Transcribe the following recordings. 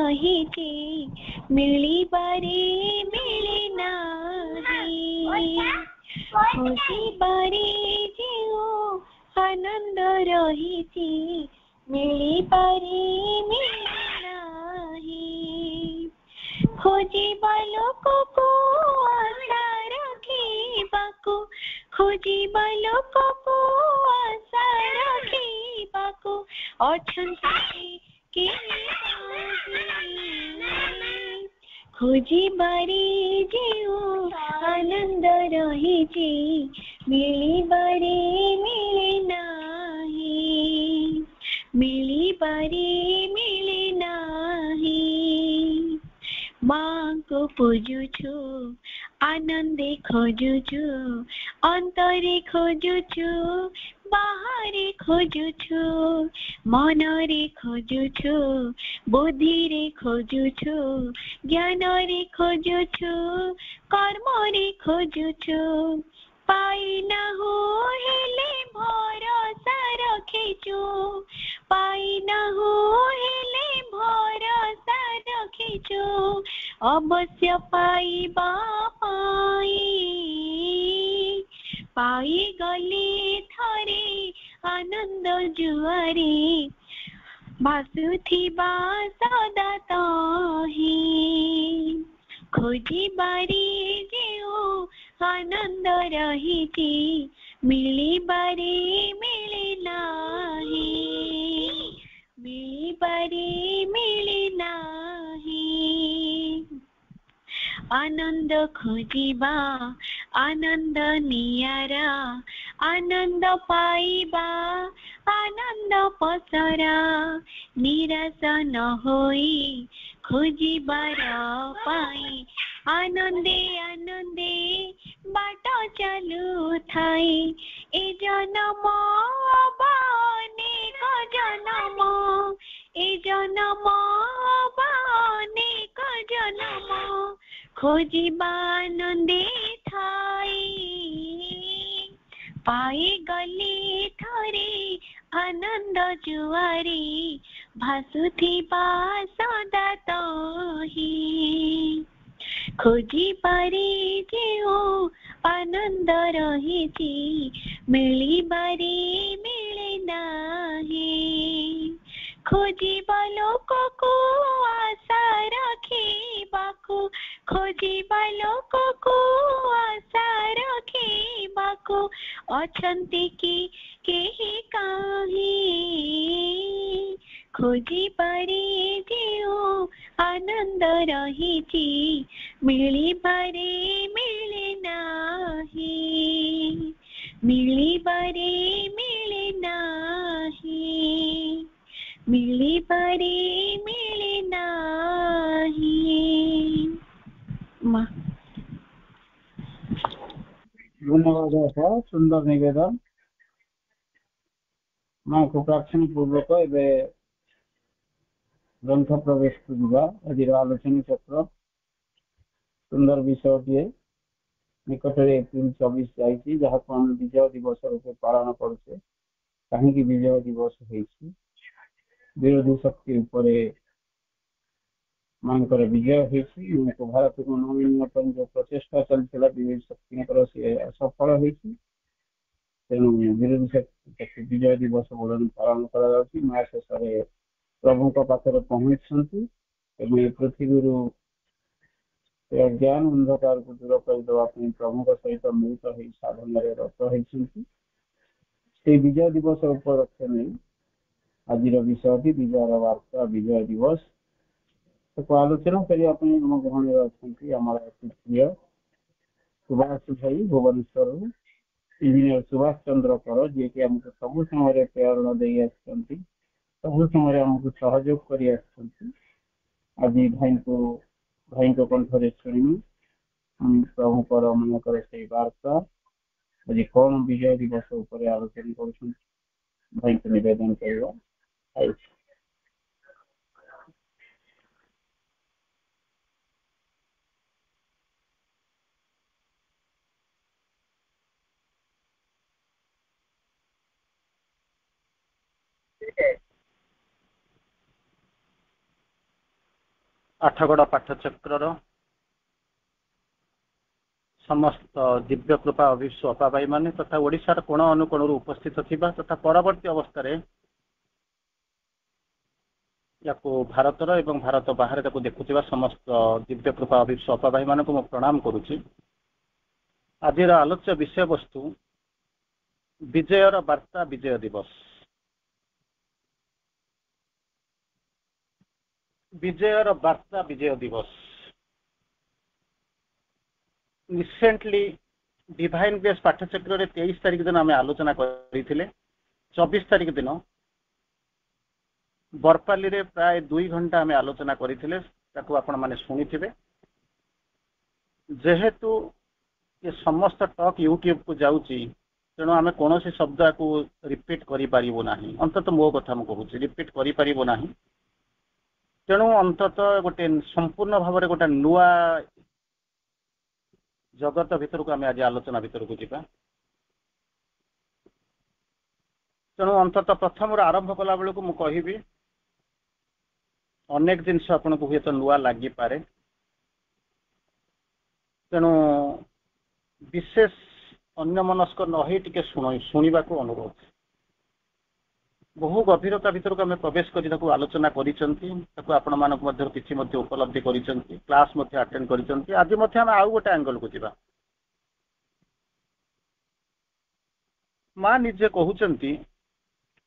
ରହିଛି ମିଳିବାରେ ମିଳେ ନାହିଁ ଖୋଜିବାରେ ଯେଉଁ ଆନନ୍ଦ ରହିଛି ମିଳିବାରେ ମିଳେ ନାହିଁ ଖୋଜିବା ଲୋକକୁ ଆଶା ରଖିବାକୁ ଖୋଜିବା ଲୋକକୁ ଆଶା ରଖିବାକୁ ଅଛନ୍ତି ଖୋଜିବାରେ ଯେଉଁ ଆନନ୍ଦ ରହିଛି ମିଳିବାରେ ମିଳେ ନାହିଁ ମିଳିବାରେ ମିଳେ ନାହିଁ ମାଙ୍କୁ ପୂଜୁଛୁ ଆନନ୍ଦେ ଖୋଜୁଛୁ ଅନ୍ତରେ ଖୋଜୁଛୁ ବାହାରେ ଖୋଜୁଛୁ ମନରେ ଖୋଜୁଛୁ ବୁଦ୍ଧିରେ ଖୋଜୁଛୁ ଜ୍ଞାନରେ ଖୋଜୁଛୁ କର୍ମରେ ଖୋଜୁଛୁ ପାଇନାହୁ ହେଲେ ଭରସା ରଖିଛୁ ପାଇନାହୁ ହେଲେ ଭରସା ରଖିଛୁ ଅବଶ୍ୟ ପାଇବା ପାଇଗଲେ ଥରେ ଆନନ୍ଦ ଜୁଆରେ ଭାସୁଥିବା ସଦା ତହିଁ ଖୋଜିବାରେ ଯେଉଁ ଆନନ୍ଦ ରହିଛି ମିଳିବାରେ ମିଳେ ନାହିଁ ମିଳିବାରେ ମିଳେ ନାହିଁ ଆନନ୍ଦ ଖୋଜିବା ଆନନ୍ଦ ନିଆରା ଆନନ୍ଦ ପାଇବା ଆନନ୍ଦ ପସରା ନିରାଶ ନ ହୋଇ ଖୋଜିବାର ପାଇଁ ଆନନ୍ଦେ ଆନନ୍ଦେ ବାଟ ଚାଲୁଥାଏ ଏ ଜନମ ଅନେକ ଜନମ ଏ ଜନମ ଅନେକ ଜନମ ଖୋଜିବା ଆନନ୍ଦେ ଥାଇ ପାଇଗଲେ ଥରେ ଆନନ୍ଦ ଜୁଆରେ ଭାସୁଥିବା ସଦା ତହିଁ ଖୋଜିବାରେ ଯେଉଁ ଆନନ୍ଦ ରହିଛି ମିଳିବାରେ ମିଳେ ନାହିଁ ଖୋଜିବା ଲୋକକୁ ଆଶା ରଖିବାକୁ ଖୋଜିବା ଲୋକକୁ ଆଶା ରଖିବାକୁ ଅଛନ୍ତି କି କେହି କାହିଁ ଖୋଜିବାରେ ଯେଉଁ ଆନନ୍ଦ ରହିଛି ମିଳିବାରେ ମିଳେ ନାହିଁ ମିଳିବାରେ ମିଳେ ନାହିଁ ମିଳିବାରେ ମିଳେ ନାହିଁ ଧନ୍ୟବାଦ ସୁନ୍ଦର ନିବେଦନ ମାଙ୍କୁ ପ୍ରାର୍ଥନା ପୂର୍ବକ ଏବେ ଗ୍ରନ୍ଥ ପ୍ରବେଶକୁ ଯିବା ଆଜିର ଆଲୋଚନା ଚକ୍ର ସୁନ୍ଦର ବିଷୟଟିଏ ନିକଟରେ ଏପ୍ରିଲ 24 ଯାଇଛି ଯାହାକୁ ଆମେ ବିଜୟ ଦିବସ ରୂପେ ପାଳନ କରୁଛେ କାହିଁକି ବିଜୟ ଦିବସ ହେଇଛି ବିରୋଧୀ ଶକ୍ତି ଉପରେ ମାଙ୍କର ବିଜୟ ହେଇଛି ଭାରତକୁ ନବୀନ ପାଇଁ ଯୋଉ ପ୍ରଚେଷ୍ଟା ଚାଲିଥିଲା ବିରୋଧୀ ଶକ୍ତିଙ୍କର ସେ ସଫଳ ହେଇଛି ତେଣୁ ବିରୋଧୀ ଶକ୍ତି ବିଜୟ ଦିବସ ବୋଲି ପାଳନ କରାଯାଉଛି ମା ଶେଷରେ ପ୍ରଭୁଙ୍କ ପାଖରେ ପହଞ୍ଚିଛନ୍ତି ଏବଂ ଏ ପୃଥିବୀରୁ ଜ୍ଞାନ ଅନ୍ଧକାରକୁ ଦୂର କରିଦେବା ପାଇଁ ପ୍ରଭୁଙ୍କ ସହିତ ମିଳିତ ହୋଇ ସାଧନାରେ ରତ ହେଇଛନ୍ତି ସେଇ ବିଜୟ ଦିବସ ଉପଲକ୍ଷେ ନେଇ ଆଜିର ବିଷୟଟି ବିଜୟର ବାର୍ତ୍ତା ବିଜୟ ଦିବସ ତାକୁ ଆଲୋଚନା କରିବା ପାଇଁ ଆମ ଗହଣରେ ଅଛନ୍ତି ଆମର ପ୍ରିୟ ସୁଭାଷ ଭାଇ ଭୁବନେଶ୍ୱରରୁ ଇଞ୍ଜିନିୟର ସୁଭାଷ ଚନ୍ଦ୍ର କର ଯିଏକି ଆମକୁ ସବୁ ସମୟରେ ପ୍ରେରଣା ଦେଇ ଆସିଛନ୍ତି ସବୁ ସମୟରେ ଆମକୁ ସହଯୋଗ କରି ଆସିଛନ୍ତି ଆଜି ଭାଇଙ୍କ କଣ୍ଠରେ ଶୁଣିବୁ ପ୍ରଭୁଙ୍କର ମନେକର ସେଇ ବାର୍ତ୍ତା ଆଜି କଣ ବିଜୟ ଦିବସ ଉପରେ ଆଲୋଚନା କରୁଛନ୍ତି ଭାଇଙ୍କୁ ନିବେଦନ କରିବା आठगड़ पाठचक्र समस्त दिव्य कृपा अविश्व अपाभाई माने तथा ओडिशार कोण अनुकोण उपस्थित थिबा तथा परवर्ती अवस्था या भारतर एवं भारत बाहर देखुवा समस्त दिव्य कृपा अविश्व अपाभाई मान को प्रणाम करुच्ची। आज आलोच्य विषय वस्तु विजयर वार्ता विजय दिवस। विजयर वार्ता विजय दिवस रिसेंटली डिवाइन ग्रेस पाठचक्र 23 तारिख दिन आम आलोचना करते 24 तारिख दिन बरपाली रे प्राय 2 घंटा आम आलोचना करते आपण माने शुणी थे। जेहेतु ये समस्त टॉक यूट्यूब को जाऊँगी तेणु आम कौन शब्द को रिपीट करें अंतत मो कथा मुझे रिपीट करें तेणु अंतत गोटे संपूर्ण भाव में गोटे नुआ जगत भितर को आम आज आलोचना भितर को जीवा। तेणु अंतत प्रथम आरंभ कला बेलू मुझे कहबी अनेक जिनस आपन को हुए तो नुआ लगी पारे तेणु विशेष अन्य मनस्क नही टिके शुणा को अनुरोध। बहु गभीरता भितर को आम प्रवेश कर आलोचना किसी उपलब्धि क्लास अटेंड कर आज आउ गोटे एंगल को जीवा। माँ निजे कहते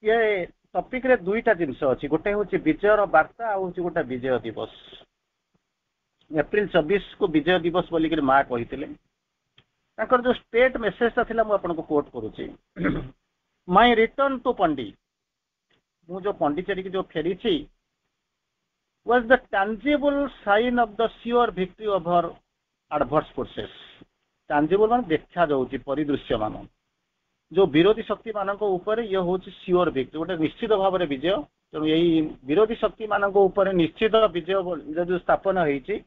ये टॉपिक रे दुईटा जिनस अच्छी गोटे हूँ विजयर वार्ता आ गोटे विजय दिवस। एप्रिल 24 को विजय दिवस बोलिक माँ कहते जो स्टेट मेसेज था मुझे कोट करुच्ची माई रिटर्न टू पंडी मु जो पंडिचेरी की जो फेरी was the tangible sign of the sure victory over adverse forces। tangible मान देखा जाऊँगी परिदृश्य मान जो विरोधी शक्ति मान ऊपर ये हूँ सियोर विक्ट्री गोटे निश्चित भाव में विजय। तेणु यही विरोधी शक्ति मान ऊपर निश्चित विजय जो स्थापन होती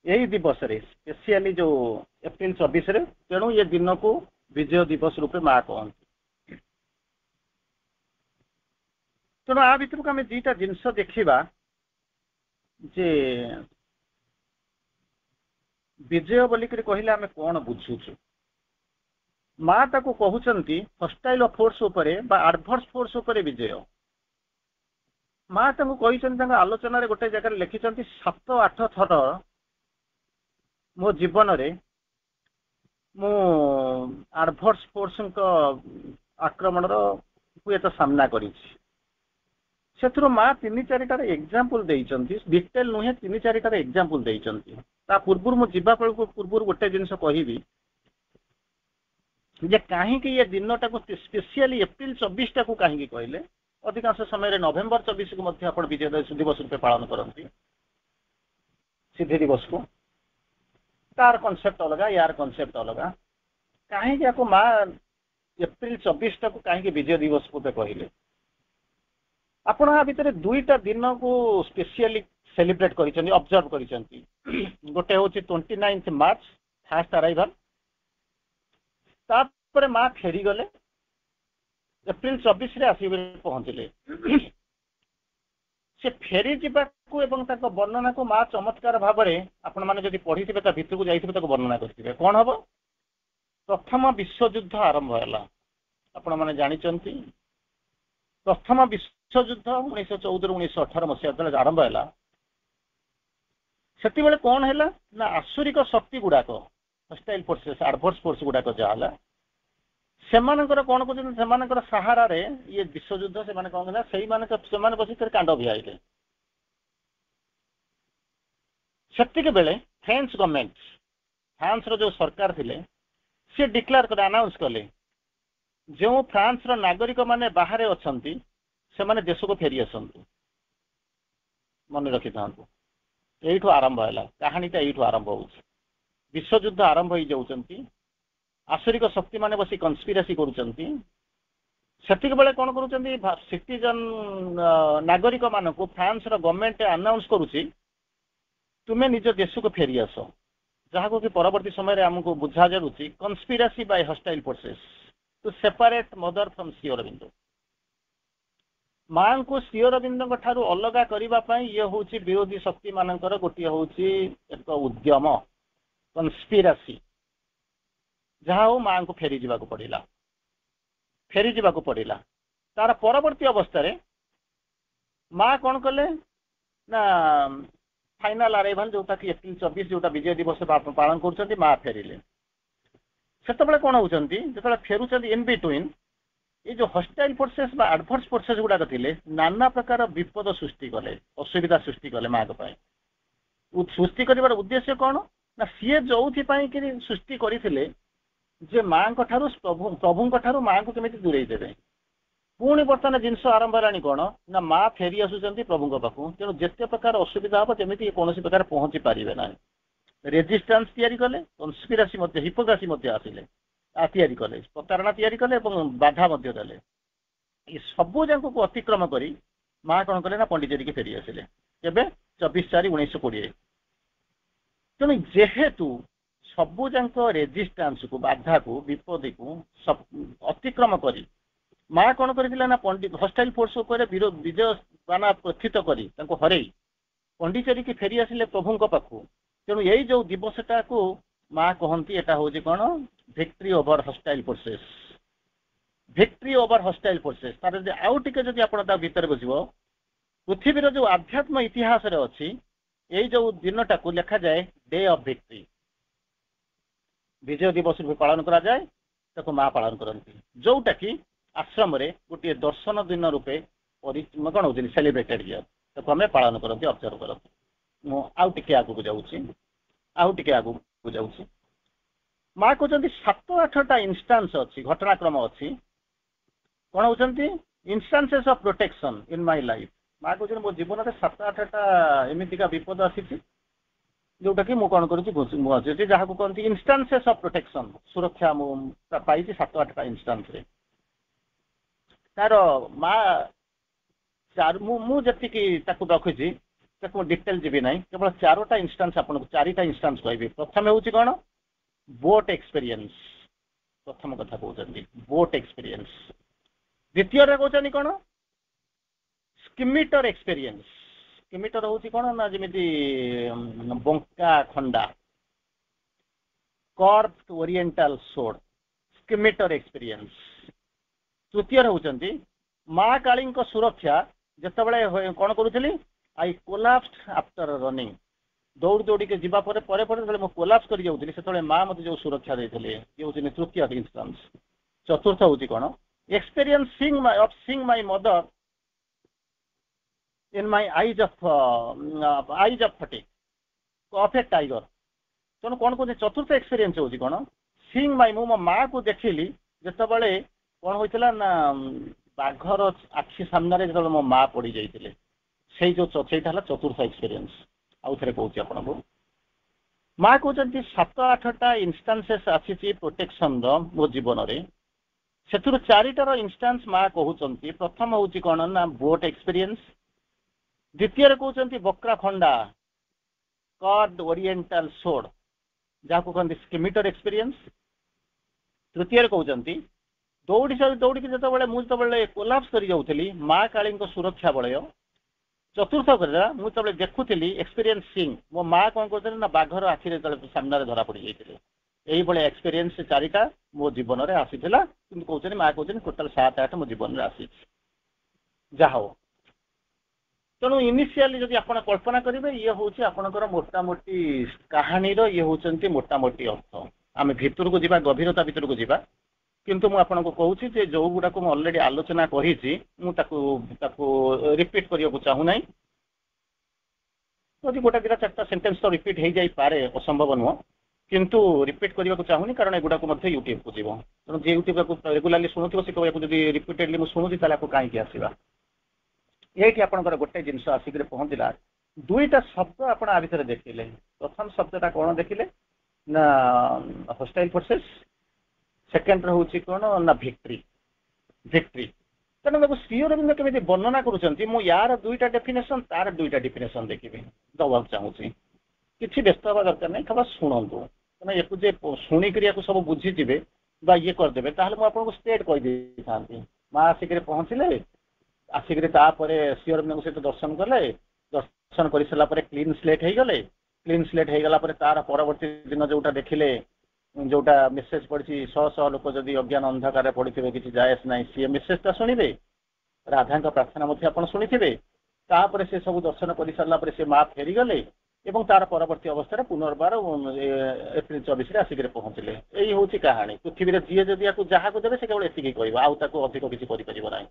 यही दिवस रे स्पेशली जो एप्रिल 24 रे तेणु ये दिन को विजय दिवस रूपे माँ कहती। तेणु आ भितर को आम दुईटा जिनस देखा जे विजय बोलिक कहले आम कौन बुझुचु। माँ ताको कहउचंती हॉस्टाइल फोर्स उपरे बा एडवर्स फोर्स उपरे विजय। माँ ताको कहिसंती आलोचना रे गोटे जगह लिखिसंती 7-8 थर मो जीवन रे मु एडवर्स फोर्स आक्रमण हुए तो सामना करिछि। से माँ 3-4 एग्जांपल देइचंती डिटेल नुहे 3-4 एग्जांपल देइचंती। ता पूर्व मु जीवा पूर्व गोटे जिनस कहबी जे कहीं ये दिन टाक स्पेशली एप्रिल 24 टाक कहीं कहले अधिकांश समय नवेम्बर 24 को आप विजय दिवस रूपे पालन करती सिद्धि दिवस को तार कॉन्सेप्ट अलग यार कॉन्सेप्ट अलग कहीं माँ एप्रिल 24 टाक कहीं विजय दिवस रूपे कहले आपण आ भितर दुईटा दिन को स्पेशली सेलिब्रेट कर ऑब्जर्व कर गोटे हूँ 29 मार्च फास्ट अराइवल तापर माँ फेरी गले एप्रिल 24 रे आसी पहुंचले से फेरी जावाक एवं वर्णना को माँ चमत्कार भाव में आपण मैंने जब पढ़ी थे भितर को जाइए वर्णना करेंगे कौन हम प्रथम विश्वयुद्ध आरंभ है आपण मैंने जानते प्रथम विश्वयुद्ध 1914-1918 मसीहा आरंभ है से कौन है ना आसुरिक शक्ति गुड़ाक हॉस्टाइल फोर्सेस एडवर्स फोर्स गुड़ाक जहाँ सेमानकर कौन कहते सहारा रे ये विश्वयुद्ध से कौन से बस कांड भिआइले से बेले फ्रेंच गवर्नमेंट फ्रांस रो जो सरकार थिले से डिक्लेयर कर अनाउंस कले जो फ्रांस रो नागरिक माने बाहर अछंती से माने देश को फेरी आसंतु मन रखि थांतु एठू आरंभ है कहानीटा एठू आरंभ हो विश्वयुद्ध आरंभ हो जाउचंती आसुरिक शक्ति माने बसी कन्स्पिरेसी करूचंती सेतिक बेले कोन करूचंती सिटीजन नागरिक मान को फ्रांस रो गवर्नमेंट अनाउंस करूची तुमे निज देश को फेरी आस जहाँ को कि परवर्ती समय आमको बुझा जाऊँगी conspiracy by hostile forces to separate mother from Sri Aurobindo मां को श्री अरविंद ठारू अलगा करने ये हूँ विरोधी शक्ति मानकर गोटे हूँ एक उद्यम कन्स्पिरासी जहाँ हो मां को फेरी जावाक पड़ा फेरी जावाक पड़ा तार परवर्ती अवस्था माँ कौन कले ना फाइनाल अराइवल जोटा कि एप्रिल 24 जोटा विजय दिवस पालन कर माँ फेरिले से कौन होती जो फेरुंट इन बिटवीन ये जो हस्टाइल फोर्सेस बा एडवर्स फोर्सेस गुड़ाक थे नाना प्रकार विपद सृष्टि कले असुविधा सृष्टि कले माँ सृष्टि कर उद्देश्य कौन ना सी जो सृष्टि करते जे माँ प्रभु ठारू माँ को केमी दूरे देवे पुणी बर्तमान जिनस आरंभ है कौन ना माँ फेरी आसुच्च प्रभु पाखु तेणु जिते प्रकार असुविधा हम जमी कौन प्रकार पहुँची पारे ना रेजिस्टान्स तैयारी कले कन्स्पिरासी हिपोक्रेसी आसिले तैयारी कले प्रतारणा तैयारी कले बाधा देले ये सबू जाक को अतिक्रम कर माँ कौन कले ना पंडिचेरी की फेरी आसिले केबे 24/4/1920 तेणु जेहेतु सबू जाक रेजिस्टान्स को बाधा को विपद को अतिक्रम कर माँ कौन करथिला ना पंडित हस्टाइल फोर्स विजय बाना प्रथित करी हरई पंडिचेरी की फेरी आसिले प्रभु पाखु तेणु यही जो दिवसटा को माँ कहती एटा हूँ कौन victory over hostile forces victory over hostile forces तार आउ टिके जदि आपण भीतर बस पृथ्वीर जो आध्यात्म इतिहास अच्छी यही जो दिनटा को लिखा जाए डे ऑफ विक्ट्री विजय दिवस रूप पालन करा जाए ताको माँ पालन करती जोटा कि आश्रम रे गोटे दर्शन दिन रूपे कौन हो सेलिब्रेटेड इयर ताको आम पालन करती ऑब्जर्व करती आउ टिके आगु जाऊँगी आउ टिके आगु जाऊँगी माँ कहते 7-8टा इन्स्टान्स अच्छी घटनाक्रम अच्छी कौन होती instances of protection in my life माँ कहते मो जीवन में 7-8टा एमतीका विपद आसी जोटा कि मुझे कौन कर जहाँ को कहते इन्स्टान्सेस ऑफ प्रोटेक्शन सुरक्षा मुझे पाई 7-8टा इन्स्टान्स तार माँ मुझे रखी डिटेल जी ना केवल 4टा इन्स्टान्स आपको 4टा इन्स्टान्स कहि प्रथम हूँ कौन बोट एक्सपीरियंस प्रथम कथा कहते बोट एक्सपीरियंस द्वितीय कहते कौन स्किमिटर एक्सपीरियंस स्किमिटर हूँ कौन ना जमी बंका खंडा कर्व्ड ओरिएंटल सोड स्किमिटर एक्सपीरियंस तृतीय होती माँ काली सुरक्षा जिते कौन करूली आई कोलाप्स्ड आफ्टर रनिंग दौड़ दौड़ी के जीवा परे कोलाप्स कर जाऊँगी से माँ मत जो सुरक्षा देते ये हूँ तृतीय इंस्टान्स चतुर्थ हूँ कौन experiencing my mother in my eyes of fatigue of A tiger तेणु कौन कहते चतुर्थ एक्सपीरियंस हूँ कौन सींग माय मो माँ को देखिली जिते कौन होता ना बाघर आखि सामने जो मो माँ पड़ जाते से जो चतुर्थ एक्सपीरियंस आउ थे कहूँ आपको माँ कहते 7-8टा इन्स्टान्सेस आसी प्रोटेक्शन मो जीवन में से 4टार इन्स्टान्स माँ कहते प्रथम हूँ कौन ना बोट एक्सपीरियंस द्वितीय कहते बक्रा खंडा कर्व्ड ओरिएंटल सोड जहाँ को कहते स्किमिटर एक्सपीरियंस तृतीय कहते दौड़ी दौड़ी जो मुझे कोलाप्स कर जाऊँगी माँ काली सुरक्षा बलय चतुर्थ करा मुझे देखुली एक्सपीरियंसिंग मो माँ कौन करते ना बाघर आखिरे सामने धरा पड़ जाते यही एक्सपीरियंस 4टा मो जीवन में आसीला कि कहते माँ कहते टोटाल 7-8 मो जीवन में आसी जहा हो तेणु इनिशियली जब आप कल्पना करेंगे ये हूँ आपंकर मोटामोटी कहानी ये हूँ मोटामोटी अर्थ आम भितर को जा गभीरता भितर को जा किंतु मु आपको कहूँ जो गुड़ाक मुझे अलरेडी आलोचना करी रिपीट करने को चाहूना जदि गोटा 2-4टा सेंटेंस तो रिपीट हो जाए असंभव नुह किंतु रिपीट करने को चाहूनी कारण एगुड़ाक यूट्यूब को जीव तेणु जे यूट्यूब को रेगुलाली शुणुव से कहूँ जब रिपीटेडली मुझे शुणुची कहीं आसवा ये आपंकर गोटे जिनस आसिक पहुँचला 2टा शब्द आप भितर देखिले प्रथम शब्दटा कौन देखिले ना हस्टाइल फोर्सेस सेकेंड हूँ कौन ना विक्ट्री विक्ट्री तेना देखो श्री अरविंद केमी वर्णना करुँच यार 2टा डेफिनेशन तार 2टा डेफिनेशन देखिए दवाक चाहूँगी किसी व्यस्त हवा दरकार नहीं खबर शुणु कहना शुणिक सब बुझीजे ये करदे मुझे आपको स्टेट कहीदे था माँ आसिक पहुँचले ଆସିକରି ତାପରେ ଶ୍ରୀ ଅରବିନ୍ଦଙ୍କ ସହିତ ଦର୍ଶନ କଲେ, ଦର୍ଶନ କରିସାରିଲା ପରେ କ୍ଲିନ୍ ସ୍ଲେଟ୍ ହେଇଗଲେ। କ୍ଲିନ୍ ସ୍ଲେଟ୍ ହେଇଗଲା ପରେ ତାର ପରବର୍ତ୍ତୀ ଦିନ ଯୋଉଟା ଦେଖିଲେ, ଯୋଉଟା ମେସେଜ ପଡିଛି, ଶହ ଶହ ଲୋକ ଯଦି ଅଜ୍ଞାନ ଅନ୍ଧକାରରେ ପଡିଥିବେ କିଛି ଯାଏସ ନାହିଁ, ସିଏ ମେସେଜଟା ଶୁଣିବେ। ରାଧାଙ୍କ ପ୍ରାର୍ଥନା ମଧ୍ୟ ଆପଣ ଶୁଣିଥିବେ। ତାପରେ ସେ ସବୁ ଦର୍ଶନ କରିସାରିଲା ପରେ ସେ ମା ଫେରିଗଲେ ଏବଂ ତାର ପରବର୍ତ୍ତୀ ଅବସ୍ଥାରେ ପୁନର୍ବାର ଏପ୍ରିଲ 24ରେ ଆସିକରି ପହଞ୍ଚିଲେ। ଏଇ ହଉଛି କାହାଣୀ। ପୃଥିବୀରେ ଯିଏ ଯଦି ୟାକୁ ଯାହାକୁ ଦେବେ ସେ କେବଳ ଏତିକି କହିବ, ଆଉ ତାକୁ ଅଧିକ କିଛି କରିପାରିବ ନାହିଁ।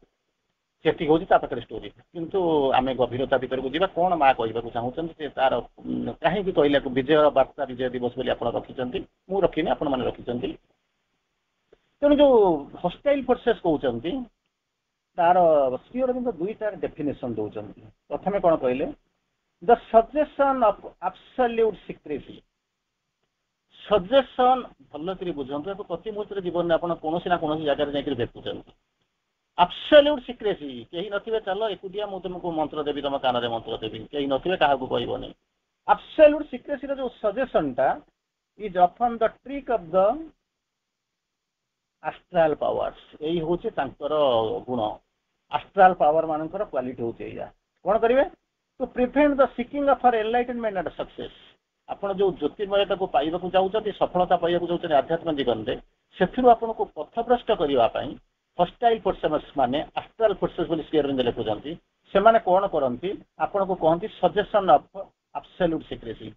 ସେତିକି ହଉଛି ତା ପାଖରେ ଷ୍ଟୋରି। କିନ୍ତୁ ଆମେ ଗଭୀରତା ଭିତରକୁ ଯିବା, କଣ ମା କହିବାକୁ ଚାହୁଁଛନ୍ତି, ସେ ତାର କାହିଁକି କହିଲାକୁ ବିଜୟ ବାର୍ତ୍ତା ବିଜୟ ଦିବସ ବୋଲି ଆପଣ ରଖିଛନ୍ତି, ମୁଁ ରଖିନି, ଆପଣମାନେ ରଖିଛନ୍ତି। ତେଣୁ ଯୋଉ ହଷ୍ଟାଇଲ ଫୋର୍ସେସ୍ କହୁଛନ୍ତି, ତାର ଶ୍ରୀ ଅରବିନ୍ଦ ଦୁଇଟାର ଡେଫିନେସନ ଦଉଛନ୍ତି। ପ୍ରଥମେ କଣ କହିଲେ, ଦ ସଜେସନ ଅଫ ଆବସଲ୍ୟୁଟ ସିକ୍ରେସି। ସଜେସନ ଭଲ କରି ବୁଝନ୍ତୁ, ଏହାକୁ ପ୍ରତି ମୁହୂର୍ତ୍ତରେ ଜୀବନରେ ଆପଣ କୌଣସି ନା କୌଣସି ଜାଗାରେ ଯାଇକି ଦେଖୁଛନ୍ତି। ଆବସଲ୍ୟୁଟ ସିକ୍ରେସି, କେହି ନଥିବେ, ଚାଲ ଏକୁଟିଆ ମୁଁ ତୁମକୁ ମନ୍ତ୍ର ଦେବି, ତମ କାନରେ ମନ୍ତ୍ର ଦେବି, କେହି ନଥିବେ, କାହାକୁ କହିବନି। ଆବସଲ୍ୟୁଟ ସିକ୍ରେସିର ଯୋଉ ସଜେସନଟା is often the trick of the astral powers. ଏଇ ହଉଛି ତାଙ୍କର ଗୁଣ। ଆଷ୍ଟ୍ରାଲ ପାୱାର ମାନଙ୍କର କ୍ୱାଲିଟି ହଉଛି ଏଇଆ। କଣ କରିବେ, to prevent the seeking of for enlightenment and success. ଆପଣ ଯୋଉ ଜ୍ୟୋତିର୍ମୟତାକୁ ପାଇବାକୁ ଚାହୁଁଛନ୍ତି, ସଫଳତା ପାଇବାକୁ ଚାହୁଁଛନ୍ତି ଆଧ୍ୟାତ୍ମିକ ଜୀବନରେ, ସେଥିରୁ ଆପଣଙ୍କୁ ପଥଭ୍ରଷ୍ଟ କରିବା ପାଇଁ ହଷ୍ଟାଇଲ ଫୋର୍ସେସ୍ ମାନେ, ଆଷ୍ଟ୍ରାଲ ଫୋର୍ସେସ୍ ବୋଲି ଶ୍ରୀ ଅରବିନ୍ଦ ଲେଖୁଛନ୍ତି, ସେମାନେ କଣ କରନ୍ତି, ଆପଣଙ୍କୁ କହନ୍ତି ସଜେସନ ଅଫ ଆବସଲ୍ୟୁଟ ସିକ୍ରେସି।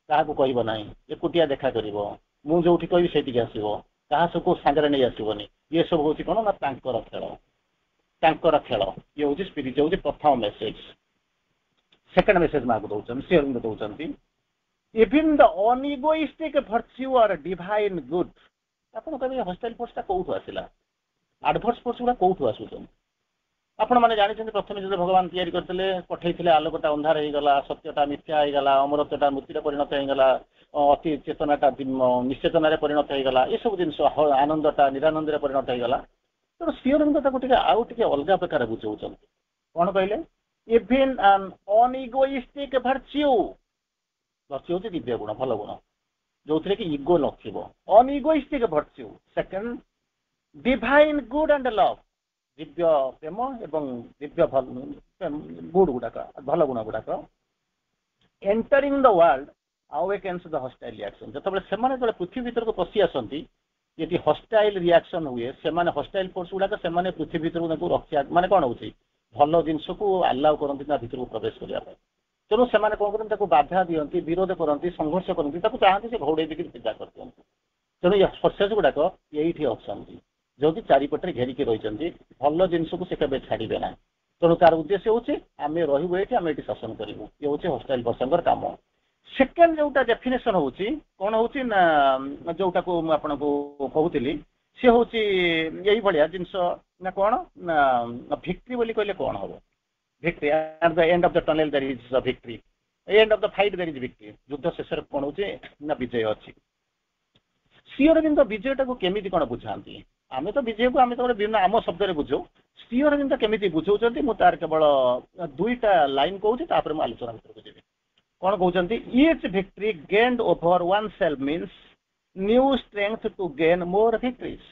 କାହାକୁ କହିବ ନାହିଁ, ଏକୁଟିଆ ଦେଖା କରିବ, ମୁଁ ଯୋଉଠି କହିବି ସେଇଠିକି ଆସିବ, କାହା ସବୁ ସାଙ୍ଗରେ ନେଇ ଆସିବନି। ଇଏ ସବୁ ହଉଛି କଣ ନା ତାଙ୍କର ଖେଳ, ତାଙ୍କର ଖେଳ। ଇଏ ହଉଛି ସ୍ପିରିଚୁଆଲ, ହଉଛି ପ୍ରଥମ ମେସେଜ। ସେକେଣ୍ଡ ମେସେଜ ମାକୁ ଦଉଛନ୍ତି, ଶ୍ରୀ ଅରବିନ୍ଦ ଦଉଛନ୍ତି, ଇଭିନ୍ ଦ ଅନଇଗୋଇଷ୍ଟିକ ଭର୍ଚ୍ୟୁ ଅର ଡିଭାଇନ ଗୁଡ। ଆପଣ କହିବେ ହଷ୍ଟାଇଲ ଫୋର୍ସଟା କୋଉଠୁ ଆସିଲା, ଆଡଭର୍ସ ଫୋର୍ସ ଗୁଡା କୋଉଠୁ ଆସୁଛନ୍ତି? ଆପଣ ମାନେ ଜାଣିଛନ୍ତି, ପ୍ରଥମେ ଯଦି ଭଗବାନ ତିଆରି କରିଥିଲେ, ପଠେଇଥିଲେ, ଆଲୋକଟା ଅନ୍ଧାର ହେଇଗଲା, ସତ୍ୟଟା ମିଥ୍ୟା ହେଇଗଲା, ଅମରତ୍ୱଟା ମୃତ୍ୟୁରେ ପରିଣତ ହେଇଗଲା, ଅତି ଚେତନାଟା ନିଶ୍ଚେତନାରେ ପରିଣତ ହେଇଗଲା, ଏସବୁ ଜିନିଷ, ଆନନ୍ଦଟା ନିରାନନ୍ଦରେ ପରିଣତ ହେଇଗଲା। ତେଣୁ ଶ୍ରୀ ଅରବିନ୍ଦ ତାକୁ ଟିକେ ଆଉ ଟିକେ ଅଲଗା ପ୍ରକାର ବୁଝଉଛନ୍ତି। କଣ କହିଲେ, ଇଭିନ୍ ଆନ୍ ଅନଇଗୋଇଷ୍ଟିକ ଭର୍ଚ୍ୟୁ। ଭର୍ଚ୍ୟୁ ହଉଛି ଦିବ୍ୟ ଗୁଣ, ଭଲ ଗୁଣ, ଯୋଉଥିରେ କି ଇଗୋ ନଥିବ। Unegoistic virtue. Second, divine good and love. ଦିବ୍ୟ ପ୍ରେମ ଏବଂ ଦିବ୍ୟ ଗୁଡ ଗୁଡାକ, ଭଲ ଗୁଣ ଗୁଡାକ। Entering the world awakens the hostile reaction. ଯେତେବେଳେ ସେମାନେ ପୃଥିବୀ ଭିତରକୁ ପଶି ଆସନ୍ତି, ଯଦି ହଷ୍ଟାଇଲ ରିଆକ୍ସନ ହୁଏ, ସେମାନେ ହଷ୍ଟାଇଲ ଫୋର୍ସ ଗୁଡାକ ସେମାନେ ପୃଥିବୀ ଭିତରକୁ ତାଙ୍କୁ ରକ୍ଷା, ମାନେ କଣ ହଉଛି, ଭଲ ଜିନିଷକୁ ଆଲାଉ କରନ୍ତି ନା ଭିତରକୁ ପ୍ରବେଶ କରିବା ପାଇଁ। ତେଣୁ ସେମାନେ କଣ କରନ୍ତି, ତାକୁ ବାଧା ଦିଅନ୍ତି, ବିରୋଧ କରନ୍ତି, ସଂଘର୍ଷ କରନ୍ତି, ତାକୁ ଚାହାନ୍ତି ସେ ଘୋଡେଇ ଦେଇକି ପୂଜା କରିଦିଅନ୍ତି। ତେଣୁ ଏ ଫୋର୍ସେସ୍ ଗୁଡାକ ଏଇଠି ଅଛନ୍ତି, ଯୋଉଠି ଚାରିପଟରେ ଘେରିକି ରହିଛନ୍ତି, ଭଲ ଜିନିଷକୁ ସେ କେବେ ଛାଡିବେ ନାହିଁ। ତେଣୁ ତାର ଉଦ୍ଦେଶ୍ୟ ହଉଛି ଆମେ ରହିବୁ ଏଇଠି, ଆମେ ଏଠି ଶାସନ କରିବୁ। ଇଏ ହଉଛି ହଷ୍ଟାଇଲ ଫୋର୍ସଙ୍କର କାମ। ସେକେଣ୍ଡ ଯୋଉଟା ଡେଫିନେସନ ହଉଛି, କଣ ହଉଛି ନା, ଯୋଉଟାକୁ ମୁଁ ଆପଣଙ୍କୁ କହୁଥିଲି, ସେ ହଉଛି ଏଇଭଳିଆ ଜିନିଷ ନା, କଣ ନା, ଭିକ୍ଟ୍ରି ବୋଲି କହିଲେ କଣ ହବ? Victory, at the end of the tunnel there is a victory, end of the fight there is victory. ଯୁଦ୍ଧ ଶେଷରେ କଣ ହଉଛି ନା, ବିଜୟ ଅଛି। ଶ୍ରୀ ଅରବିନ୍ଦ ବିଜୟଟାକୁ କେମିତି କଣ ବୁଝାନ୍ତି? ଆମେ ତ ବିଜୟକୁ ଆମେ ତ ବିଭିନ୍ନ ଆମ ଶବ୍ଦରେ ବୁଝୁ, ଶ୍ରୀ ଅରବିନ୍ଦ କେମିତି ବୁଝଉଛନ୍ତି, ମୁଁ ତାର କେବଳ ଦୁଇଟା ଲାଇନ କହୁଛି, ତାପରେ ମୁଁ ଆଲୋଚନା ଭିତରକୁ ଯିବି। କଣ କହୁଛନ୍ତି, each victory gained over oneself means new strength to gain more victories.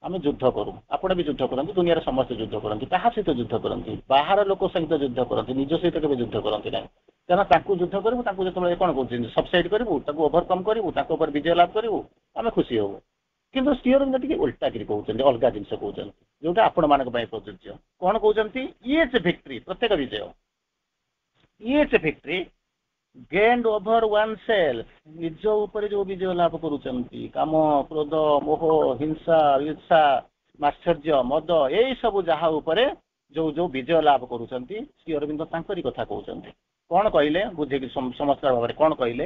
ଆମେ ଯୁଦ୍ଧ କରୁ, ଆପଣ ବି ଯୁଦ୍ଧ କରନ୍ତି, ଦୁନିଆରେ ସମସ୍ତେ ଯୁଦ୍ଧ କରନ୍ତି। କାହା ସହିତ ଯୁଦ୍ଧ କରନ୍ତି? ବାହାର ଲୋକ ସହିତ ଯୁଦ୍ଧ କରନ୍ତି, ନିଜ ସହିତ କେବେ ଯୁଦ୍ଧ କରନ୍ତି ନାହିଁ। କାରଣ ତାଙ୍କୁ ଯୁଦ୍ଧ କରିବୁ, ତାଙ୍କୁ ଯେତେବେଳେ କଣ କହୁଛନ୍ତି, ସବସାଇଡ୍ କରିବୁ, ତାକୁ ଓଭରକମ୍ କରିବୁ, ତାଙ୍କ ଉପରେ ବିଜୟ ଲାଭ କରିବୁ, ଆମେ ଖୁସି ହବୁ। କିନ୍ତୁ ଶ୍ରୀ ଅରବିନ୍ଦ ଟିକେ ଓଲଟାକିରି କହୁଛନ୍ତି, ଅଲଗା ଜିନିଷ କହୁଛନ୍ତି, ଯୋଉଟା ଆପଣମାନଙ୍କ ପାଇଁ ପ୍ରଯୁଜ୍ୟ। କଣ କହୁଛନ୍ତି, ଇଚ୍ ଭିକ୍ଟ୍ରି, ପ୍ରତ୍ୟେକ ବିଜୟ, each victory gained over oneself, ନିଜ ଉପରେ ଯୋଉ ବିଜୟ ଲାଭ କରୁଛନ୍ତି, କାମ, କ୍ରୋଧ, ମୋହ, ହିଂସା, ଈର୍ଷା, ମାତ୍ସର୍ଯ୍ୟ, ମଦ, ଏଇ ସବୁ ଯାହା ଉପରେ ଯୋଉ ଯୋଉ ବିଜୟ ଲାଭ କରୁଛନ୍ତି, ଶ୍ରୀ ଅରବିନ୍ଦ ତାଙ୍କରି କଥା କହୁଛନ୍ତି। କଣ କହିଲେ, ବୁଝେଇକି ସମସ୍ତ ଭାବରେ କଣ କହିଲେ,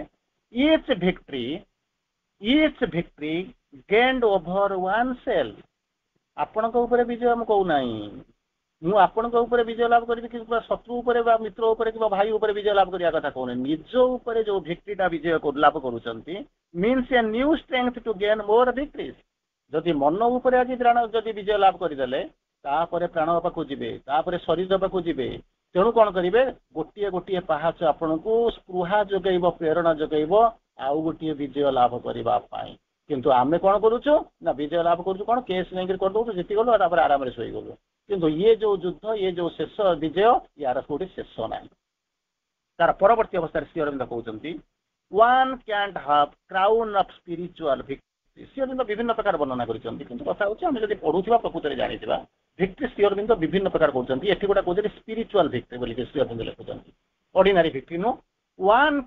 each victory gained over oneself. ଆପଣଙ୍କ ଉପରେ ବିଜୟ ମୁଁ କହୁନାହିଁ, ମୁଁ ଆପଣଙ୍କ ଉପରେ ବିଜୟ ଲାଭ କରିବି କିମ୍ବା ଶତ୍ରୁ ଉପରେ ବା ମିତ୍ର ଉପରେ କିମ୍ବା ଭାଇ ଉପରେ ବିଜୟ ଲାଭ କରିବା କଥା କହୁନି। ନିଜ ଉପରେ ଯୋଉ ଭିକ୍ଟ୍ରିଟା ବିଜୟ ଲାଭ କରୁଛନ୍ତି, means a new strength to gain more victories. ଯଦି ମନ ଉପରେ ଆଜି ପ୍ରାଣ ଯଦି ବିଜୟ ଲାଭ କରିଦେଲେ, ତାପରେ ପ୍ରାଣ ପାଖକୁ ଯିବେ, ତାପରେ ଶରୀର ପାଖକୁ ଯିବେ। ତେଣୁ କଣ କରିବେ, ଗୋଟିଏ ଗୋଟିଏ ପାହାଚ ଆପଣଙ୍କୁ ସ୍ପୃହା ଯୋଗେଇବ, ପ୍ରେରଣା ଯୋଗେଇବ ଆଉ ଗୋଟିଏ ବିଜୟ ଲାଭ କରିବା ପାଇଁ। କିନ୍ତୁ ଆମେ କଣ କରୁଛୁ ନା, ବିଜୟ ଲାଭ କରୁଛୁ କଣ, କେସ୍ ନେଇକି କରିଦଉଛୁ, ଜିତିଗଲୁ, ତାପରେ ଆରାମରେ ଶୋଇଗଲୁ। କିନ୍ତୁ ଇଏ ଯୋଉ ଯୁଦ୍ଧ ଇଏ ଯୋଉ ଶେଷ ବିଜୟ ୟାର କୋଉଠି ଶେଷ ନାହିଁ। ତାର ପରବର୍ତ୍ତୀ ଅବସ୍ଥାରେ ଶ୍ରୀ ଅରବିନ୍ଦ କହୁଛନ୍ତି one can't have crown of spiritual victory। Shri Arvind ବିଭିନ୍ନ ପ୍ରକାର ବର୍ଣ୍ଣନା କରିଛନ୍ତି, କିନ୍ତୁ କଥା ହଉଛି ଆମେ ଯଦି ପଢୁଥିବା ପ୍ରକୃତରେ ଜାଣିଥିବା ଭିକ୍ଟ୍ରି ଶ୍ରୀ ଅରବିନ୍ଦ ବିଭିନ୍ନ ପ୍ରକାର କହୁଛନ୍ତି। ଏଠି ଗୋଟେ କହୁଛନ୍ତି ସ୍ପିରିଚୁଆଲ ଭିକ୍ଟ୍ରି ବୋଲି ଶ୍ରୀ ଅରବିନ୍ଦ ଲେଖୁଛନ୍ତି, ଅର୍ଡିନାରୀ ଭିକ୍ଟ୍ରି ନୁହଁ। one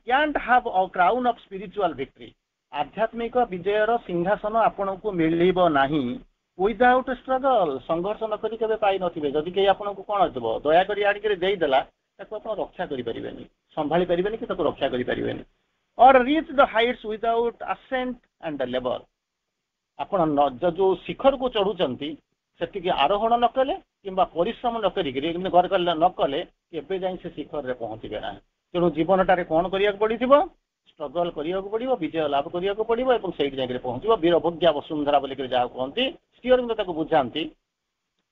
can't have a crown of spiritual victory। ଆଧ୍ୟାତ୍ମିକ ବିଜୟର ସିଂହାସନ ଆପଣଙ୍କୁ ମିଳିବ ନାହିଁ ୱିଦାଉଟ୍ ଷ୍ଟ୍ରଗଲ। ସଂଘର୍ଷ ନ କରି କେବେ ପାଇନଥିବେ। ଯଦି କେହି ଆପଣଙ୍କୁ କଣ ହେଇଥିବ ଦୟାକରି ଆଣିକି ଦେଇଦେଲା, ତାକୁ ଆପଣ ରକ୍ଷା କରିପାରିବେନି, ସମ୍ଭାଳି ପାରିବେନି କି ତାକୁ ରକ୍ଷା କରିପାରିବେନି। Or reach the heights without ascent and labour. ଆପଣ ଯୋଉ ଶିଖରକୁ ଚଢୁଛନ୍ତି ସେତିକି ଆରୋହଣ ନ କଲେ କିମ୍ବା ପରିଶ୍ରମ ନ କରିକି ନ କଲେ କେବେ ଯାଇ ସେ ଶିଖରରେ ପହଞ୍ଚିବେ ନାହିଁ। ତେଣୁ ଜୀବନଟାରେ କଣ କରିବାକୁ ପଡିଥିବ, ଷ୍ଟ୍ରଗଲ କରିବାକୁ ପଡିବ, ବିଜୟ ଲାଭ କରିବାକୁ ପଡିବ ଏବଂ ସେଇଠି ଯାଇକି ପହଞ୍ଚିବ। ବୀରଭୋଗ୍ୟା ବସୁନ୍ଧରା ବୋଲିକରି ଯାହା କୁହନ୍ତି, ଶ୍ରୀ ଅରବିନ୍ଦ ତାକୁ ବୁଝାନ୍ତି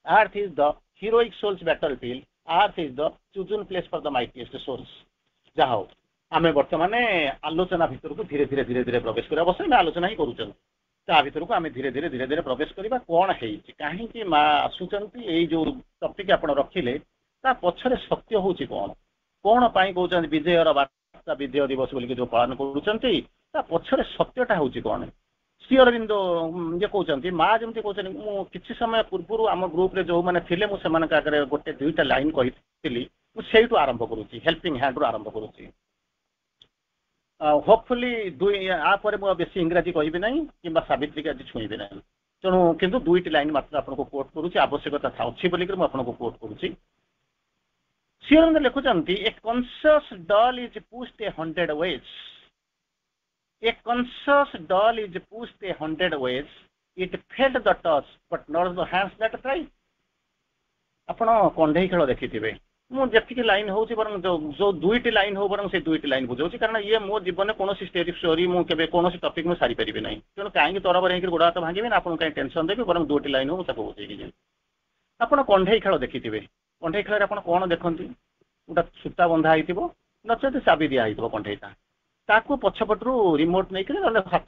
earth is the heroic souls battlefield, earth is the chosen place for the mightiest souls. ଯାହା ହଉ ଆମେ ବର୍ତ୍ତମାନ ଆଲୋଚନା ଭିତରକୁ ଧୀରେ ଧୀରେ ପ୍ରବେଶ କରିବା। ଅବଶ୍ୟ ଆମେ ଆଲୋଚନା ହିଁ କରୁଛନ୍ତି, ତା ଭିତରକୁ ଆମେ ଧୀରେ ଧୀରେ ପ୍ରବେଶ କରିବା। କଣ ହେଇଛି, କାହିଁକି ମା ଆସୁଛନ୍ତି, ଏଇ ଯୋଉ ଟପିକ ଆପଣ ରଖିଲେ ତା ପଛରେ ସତ୍ୟ ହଉଛି କଣ, କଣ ପାଇଁ କହୁଛନ୍ତି ବିଜୟର ବାର୍ତ୍ତା ବିଜୟ ଦିବସ ବୋଲିକି ଯୋଉ ପାଳନ କରୁଛନ୍ତି, ତା ପଛରେ ସତ୍ୟଟା ହଉଛି କଣ। ଶ୍ରୀ ଅରବିନ୍ଦ ଇଏ କହୁଛନ୍ତି, ମା ଯେମିତି କହୁଛନ୍ତି, ମୁଁ କିଛି ସମୟ ପୂର୍ବରୁ ଆମ ଗ୍ରୁପରେ ଯୋଉମାନେ ଥିଲେ ମୁଁ ସେମାନଙ୍କ ଆଗରେ ଗୋଟେ ଦୁଇଟା ଲାଇନ କହିଥିଲି, ମୁଁ ସେଇଠୁ ଆରମ୍ଭ କରୁଛି, ହେଲ୍ପିଂ ହ୍ୟାଣ୍ଡରୁ ଆରମ୍ଭ କରୁଛି। ହୋପଫୁଲି ପରେ ମୁଁ ବେଶୀ ଇଂରାଜୀ କହିବି ନାହିଁ କିମ୍ବା ସାବିତ୍ରୀକି ଆଜି ଛୁଇଁବି ନାହିଁ। ତେଣୁ କିନ୍ତୁ ଦୁଇଟି ଲାଇନ ମାତ୍ର ଆପଣଙ୍କୁ କୋଟ କରୁଛି, ଆବଶ୍ୟକତା ଅଛି ବୋଲିକି ମୁଁ ଆପଣଙ୍କୁ କୋଟ କରୁଛି। ଶ୍ରୀ ଅରବିନ୍ଦ ଲେଖୁଛନ୍ତି, a conscious doll is pushed a 100 ways। A conscious doll is pushed a 100 ways. It felt the touch, but not the hands that try। ଆପଣ କଣ୍ଢେଇ ଖେଳ ଦେଖିଥିବେ, ମୁଁ ଯେତିକି ଲାଇନ ହଉଛି ବରଂ ଯୋଉ ଦୁଇଟି ଲାଇନ ହଉ ବରଂ ସେ ଦୁଇଟି ଲାଇନ ବୁଝାଉଛି, କାରଣ ଇଏ ମୋ ଜୀବନରେ କୌଣସି ଷ୍ଟୋରି ମୁଁ କେବେ କୌଣସି ଟପିକ ମୁଁ ସାରିପାରିବି ନାହିଁ। ତେଣୁ କାହିଁକି ତରବର ହେଇକି ଗୋଡ଼ ହାତ ଭାଙ୍ଗିବି ନା, ଆପଣଙ୍କୁ କାହିଁକି ଟେନସନ ଦେବି, ବରଂ ଦୁଇଟି ଲାଇନ ହଉ ମୁଁ ତାକୁ ବୁଝେଇକି ଯିବି। ଆପଣ କଣ୍ଢେଇ ଖେଳ ଦେଖିଥିବେ, କଣ୍ଢେଇ ଖେଳରେ ଆପଣ କଣ ଦେଖନ୍ତି, ଗୋଟେ ସୂତା ବନ୍ଧା ହେଇଥିବ, ନଚେତ ଚାବି ଦିଆ ହେଇଥିବ କଣ୍ଢେଇଟା, ତାକୁ ପଛପଟରୁ ରିମୋଟ ନେଇକି ନହେଲେ ହାତ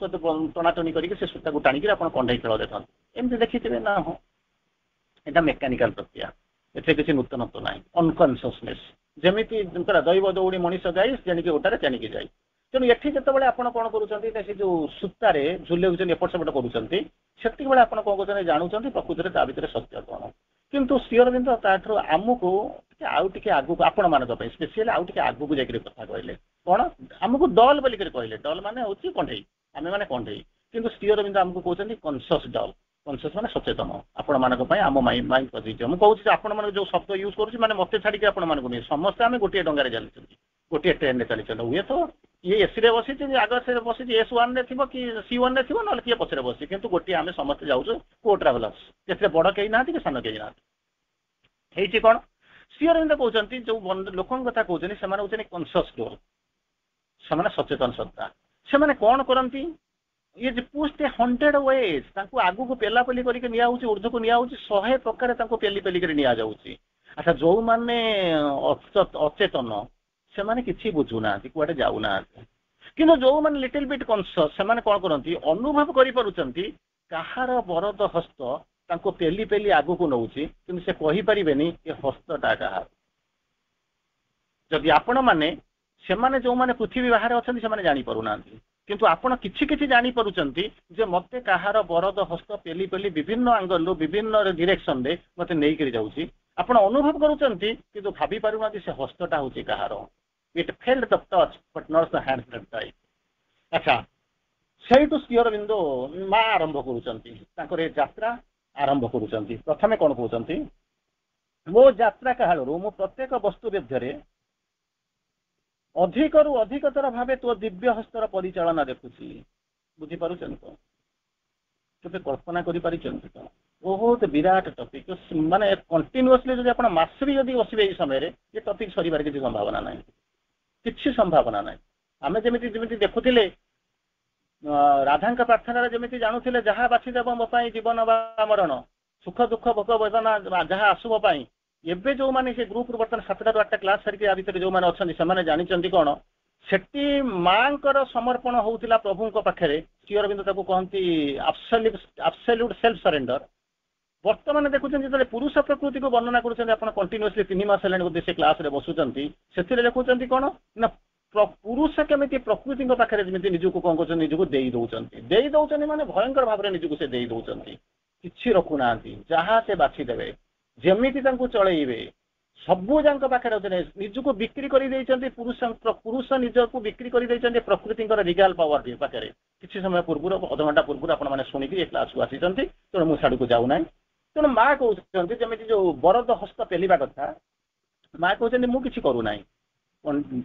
ଟଣାଟଣି କରିକି ସେ ସୂତାକୁ ଟାଣିକି ଆପଣ କଣ୍ଢେଇ ଖେଳ ଦେଖନ୍ତି, ଏମିତି ଦେଖିଥିବେ ନା। ହଁ, ଏଇଟା ମେକାନିକାଲ ପ୍ରକ୍ରିୟା, ଏଥିରେ କିଛି ନୂତନତ୍ୱ ନାହିଁ। ଅନକନସିୟସନେସ ଯେମିତି ଦୈବ ଦୌଡ଼ି ମଣିଷ ଯାଇ ତେଣିକି ଓଟାରେ ତେଣିକି ଯାଇ। ତେଣୁ ଏଠି ଯେତେବେଳେ ଆପଣ କଣ କରୁଛନ୍ତି, ସେ ଯୋଉ ସୂତାରେ ଝୁଲେଉଛନ୍ତି ଏପଟ ସେପଟ କରୁଛନ୍ତି, ସେତିକି ବେଳେ ଆପଣ କଣ କରୁଛନ୍ତି ଜାଣୁଛନ୍ତି ପ୍ରକୃତରେ ତା ଭିତରେ ସତ୍ୟ କଣ। କିନ୍ତୁ ଶ୍ରୀ ଅରବିନ୍ଦ ତାଠାରୁ ଆମକୁ ଆଉ ଟିକେ ଆଗକୁ, ଆପଣ ମାନଙ୍କ ପାଇଁ ସ୍ପେସିଆଲି ଆଉ ଟିକେ ଆଗକୁ ଯାଇକି କଥା କହିଲେ। କଣ ଆମକୁ ଡଲ୍ ବୋଲିକରି କହିଲେ, ଡଲ୍ ମାନେ ହଉଛି କଣ୍ଢେଇ, ଆମେ ମାନେ କଣ୍ଢେଇ। କିନ୍ତୁ ଶ୍ରୀ ଅରବିନ୍ଦ ଆମକୁ କହୁଛନ୍ତି କନସିୟସ୍ ଡଲ୍। କନସିୟସ୍ ମାନେ ସଚେତନ, ଆପଣ ମାନଙ୍କ ପାଇଁ ଆମ ମାଇଣ୍ଡ କରିଦେଇଛି। ମୁଁ କହୁଛି ଯେ ଆପଣ ମାନଙ୍କୁ ଯୋଉ ଶବ୍ଦ ୟୁଜ କରୁଛି, ମାନେ ମତେ ଛାଡିକି ଆପଣ ମାନଙ୍କୁ ନୁହେଁ, ସମସ୍ତେ ଆମେ ଗୋଟିଏ ଡଙ୍ଗାରେ ଚାଲିଛନ୍ତି, ଗୋଟିଏ ଟ୍ରେନରେ ଚାଲିଛନ୍ତି। ହୁଏ ତ ଇଏ ଏସିରେ ବସିଛି, ଆଗରେ ବସିଛି S1 ରେ ଥିବ କି C1 ରେ ଥିବ, ନହେଲେ କିଏ ପଛରେ ବସିଛି, କିନ୍ତୁ ଗୋଟିଏ ଆମେ ସମସ୍ତେ ଯାଉଛୁ କୋ ଟ୍ରାଭେଲର୍ସ। ସେଥିରେ ବଡ କେହି ନାହାନ୍ତି କି ସାନ କେହି ନାହାନ୍ତି। ହେଇଛି କଣ, ଶ୍ରୀ ଅରବିନ୍ଦ କହୁଛନ୍ତି ଯୋଉ ଲୋକଙ୍କ କଥା କହୁଛନ୍ତି ସେମାନେ ହଉଛନ୍ତି କନସିୟସ୍ ଡୋଲ୍, ସେମାନେ ସଚେତନ ସତ୍ତା। ସେମାନେ କଣ କରନ୍ତି, ଇଏ ଯେ ପୁଷ୍ଟ 100 ways, ତାଙ୍କୁ ଆଗକୁ ପେଲାପେଲି କରିକି ନିଆହଉଛି, ଉର୍ଦ୍ଧ୍ୱକୁ ନିଆହଉଛି, 100 ପ୍ରକାର ତାଙ୍କୁ ପେଲି କରି ନିଆଯାଉଛି। ଆଚ୍ଛା, ଯୋଉମାନେ ଅଚେତନ ସେମାନେ କିଛି ବୁଝୁନାହାନ୍ତି, କୁଆଡେ ଯାଉନାହାନ୍ତି। କିନ୍ତୁ ଯୋଉମାନେ ଲିଟିଲ ବିଟ୍ କନସିୟସ୍, ସେମାନେ କଣ କରନ୍ତି, ଅନୁଭବ କରିପାରୁଛନ୍ତି କାହାର ବରଦ ହସ୍ତ ତାଙ୍କୁ ପେଲି ଆଗକୁ ନଉଛି, କିନ୍ତୁ ସେ କହିପାରିବେନି ଏ ହସ୍ତଟା କାହାର। ଯଦି ଆପଣ ମାନେ, ସେମାନେ ଯୋଉମାନେ ପୃଥିବୀ ବାହାରେ ଅଛନ୍ତି ସେମାନେ ଜାଣିପାରୁନାହାନ୍ତି, କିନ୍ତୁ ଆପଣ କିଛି ଜାଣିପାରୁଛନ୍ତି ଯେ ମତେ କାହାର ବରଦ ହସ୍ତ ପେଲି ବିଭିନ୍ନ ଆଙ୍ଗଲରୁ ବିଭିନ୍ନ ଡିରେକ୍ସନରେ ମତେ ନେଇକରି ଯାଉଛି। ଆପଣ ଅନୁଭବ କରୁଛନ୍ତି କିନ୍ତୁ ଭାବି ପାରୁନାହାନ୍ତି ସେ ହସ୍ତଟା ହଉଛି କାହାର। It felt the touch but not the hand that type. ଆଚ୍ଛା, ସେଇଠୁ ଶ୍ରୀ ଅରବିନ୍ଦ ମା ଆରମ୍ଭ କରୁଛନ୍ତି, ତାଙ୍କର ଏ ଯାତ୍ରା ଆରମ୍ଭ କରୁଛନ୍ତି। ପ୍ରଥମେ କଣ କହୁଛନ୍ତି, ମୋ ଯାତ୍ରା କାଳରୁ ମୁଁ ପ୍ରତ୍ୟେକ ବସ୍ତୁ ମଧ୍ୟରେ ଅଧିକରୁ ଅଧିକତର ଭାବେ ତୋ ଦିବ୍ୟ ହସ୍ତର ପରିଚାଳନା ଦେଖୁଛି। ବୁଝିପାରୁଛନ୍ତି ତ, କେବେ କଳ୍ପନା କରିପାରିଛନ୍ତି ତ? ବହୁତ ବିରାଟ ଟପିକ, ମାନେ କଣ୍ଟିନ୍ୟୁଅସଲି ଯଦି ଆପଣ ମାସେ ବି ଯଦି ବସିବେ ଏଇ ସମୟରେ, ଏ ଟପିକ ସରିବାର କିଛି ସମ୍ଭାବନା ନାହିଁ, କିଛି ସମ୍ଭାବନା ନାହିଁ। ଆମେ ଯେମିତି ଦେଖୁଥିଲେ ରାଧାଙ୍କ ପ୍ରାର୍ଥନାରେ ଯେମିତି ଜାଣୁଥିଲେ ଯାହା ବାଛିଦେବ ମୋ ପାଇଁ ଜୀବନ ବା ମରଣ, ସୁଖ ଦୁଃଖ ଭୋଗ ବେଦନା ଯାହା ଆସିବ ପାଇଁ, ଏବେ ଯୋଉମାନେ ସେ ଗ୍ରୁପରୁ ବର୍ତ୍ତମାନ 7ଟାରୁ 8ଟା କ୍ଲାସ ସାରିକି ଆ ଭିତରେ ଯୋଉମାନେ ଅଛନ୍ତି ସେମାନେ ଜାଣିଛନ୍ତି କଣ, ସେଠି ମାଙ୍କର ସମର୍ପଣ ହଉଥିଲା ପ୍ରଭୁଙ୍କ ପାଖରେ। ଶ୍ରୀ ଅରବିନ୍ଦ ତାକୁ କହନ୍ତି ଆବସଲ୍ୟୁଟ ସେଲ୍ଫ ସରେଣ୍ଡର। ବର୍ତ୍ତମାନ ଦେଖୁଛନ୍ତି ଯେତେବେଳେ ପୁରୁଷ ପ୍ରକୃତିକୁ ବର୍ଣ୍ଣନା କରୁଛନ୍ତି ଆପଣ କଣ୍ଟିନ୍ୟୁଅସଲି 3 ମାସ ହେଲାଣି ବୋଧେ ସେ କ୍ଲାସରେ ବସୁଛନ୍ତି ସେଥିରେ ଦେଖୁଛନ୍ତି କଣ ନା ପୁରୁଷ କେମିତି ପ୍ରକୃତିଙ୍କ ପାଖରେ ଯେମିତି ନିଜକୁ କଣ କରୁଛନ୍ତି ନିଜକୁ ଦେଇ ଦଉଛନ୍ତି ମାନେ ଭୟଙ୍କର ଭାବରେ ନିଜକୁ ସେ ଦେଇ ଦଉଛନ୍ତି କିଛି ରଖୁନାହାନ୍ତି ଯାହା ସେ ବାଛିଦେବେ ଯେମିତି ତାଙ୍କୁ ଚଳେଇବେ ସବୁ ଯାଙ୍କ ପାଖରେ ନିଜକୁ ବିକ୍ରି କରିଦେଇଛନ୍ତି ପୁରୁଷ ନିଜକୁ ବିକ୍ରି କରିଦେଇଛନ୍ତି ପ୍ରକୃତିଙ୍କର ରିଗାଲ ପାୱାର ପାଖରେ କିଛି ସମୟ ପୂର୍ବରୁ ଅଧଘଣ୍ଟା ପୂର୍ବରୁ ଆପଣମାନେ ଶୁଣିକି ଏ କ୍ଲାସକୁ ଆସିଛନ୍ତି ତେଣୁ ମୁଁ ସିଆଡ଼କୁ ଯାଉନାହିଁ ତେଣୁ ମା କହୁଛନ୍ତି ଯେମିତି ଯୋଉ ବରଦ ହସ୍ତ ପେଲିବା କଥା ମା କହୁଛନ୍ତି ମୁଁ କିଛି କରୁନାହିଁ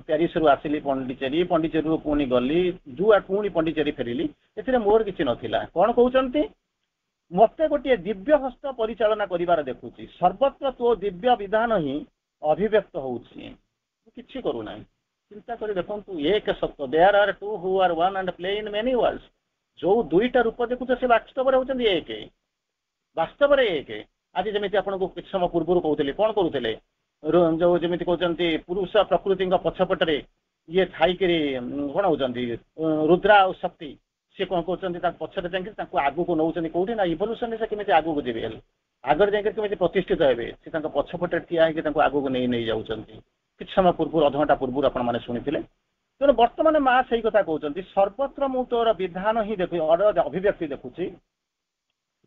ପ୍ୟାରିସରୁ ଆସିଲି ପଣ୍ଡିଚେରୀରୁ ପୁଣି ଗଲି ପୁଣି ପଣ୍ଡିଚେରୀ ଫେରିଲି ଏଥିରେ ମୋର କିଛି ନଥିଲା କଣ କହୁଛନ୍ତି ମତେ ଗୋଟିଏ ଦିବ୍ୟ ହସ୍ତ ପରିଚାଳନା କରିବାର ଦେଖୁଛି ସର୍ବତ୍ର ତୋ ଦିବ୍ୟ ବିଧାନ ହିଁ ଅଭିବ୍ୟକ୍ତ ହଉଛି କିଛି କରୁନାହିଁ ଚିନ୍ତା କରି ଦେଖନ୍ତୁ ଏକ ସତ୍ୟ there are two who are one and play in many worlds ଯୋଉ ଦୁଇଟା ରୂପ ଦେଖୁଛ ସେ ବାସ୍ତବରେ ହଉଛନ୍ତି ଏକ ବାସ୍ତବରେ ଏକ ଆଜି ଯେମିତି ଆପଣଙ୍କୁ କିଛି ସମୟ ପୂର୍ବରୁ କହୁଥିଲି କଣ କରୁଥିଲେ ଯୋଉ ଯେମିତି କହୁଛନ୍ତି ପୁରୁଷ ପ୍ରକୃତିଙ୍କ ପଛପଟରେ ଇଏ ଥାଇକିରି କଣ ହଉଛନ୍ତି ରୁଦ୍ରା ଆଉ ଶକ୍ତି ସେ କଣ କରୁଛନ୍ତି ତାଙ୍କ ପଛରେ ଯାଇକି ତାଙ୍କୁ ଆଗକୁ ନଉଛନ୍ତି କୋଉଠି ନା ଇଭଲ୍ୟୁସନରେ ସେ କେମିତି ଆଗକୁ ଯିବେ ହେଲେ ଆଗରେ ଯାଇକି କେମିତି ପ୍ରତିଷ୍ଠିତ ହେବେ ସେ ତାଙ୍କ ପଛପଟେ ଠିଆ ହେଇକି ତାଙ୍କୁ ଆଗକୁ ନେଇ ଯାଉଛନ୍ତି କିଛି ସମୟ ପୂର୍ବରୁ ଅଧଘଣ୍ଟା ପୂର୍ବରୁ ଆପଣମାନେ ଶୁଣିଥିଲେ ତେଣୁ ବର୍ତ୍ତମାନ ମା ସେଇ କଥା କହୁଛନ୍ତି ସର୍ବତ୍ର ମୁଁ ତୋର ବିଧାନ ହିଁ ଅଭିବ୍ୟକ୍ତି ଦେଖୁଛି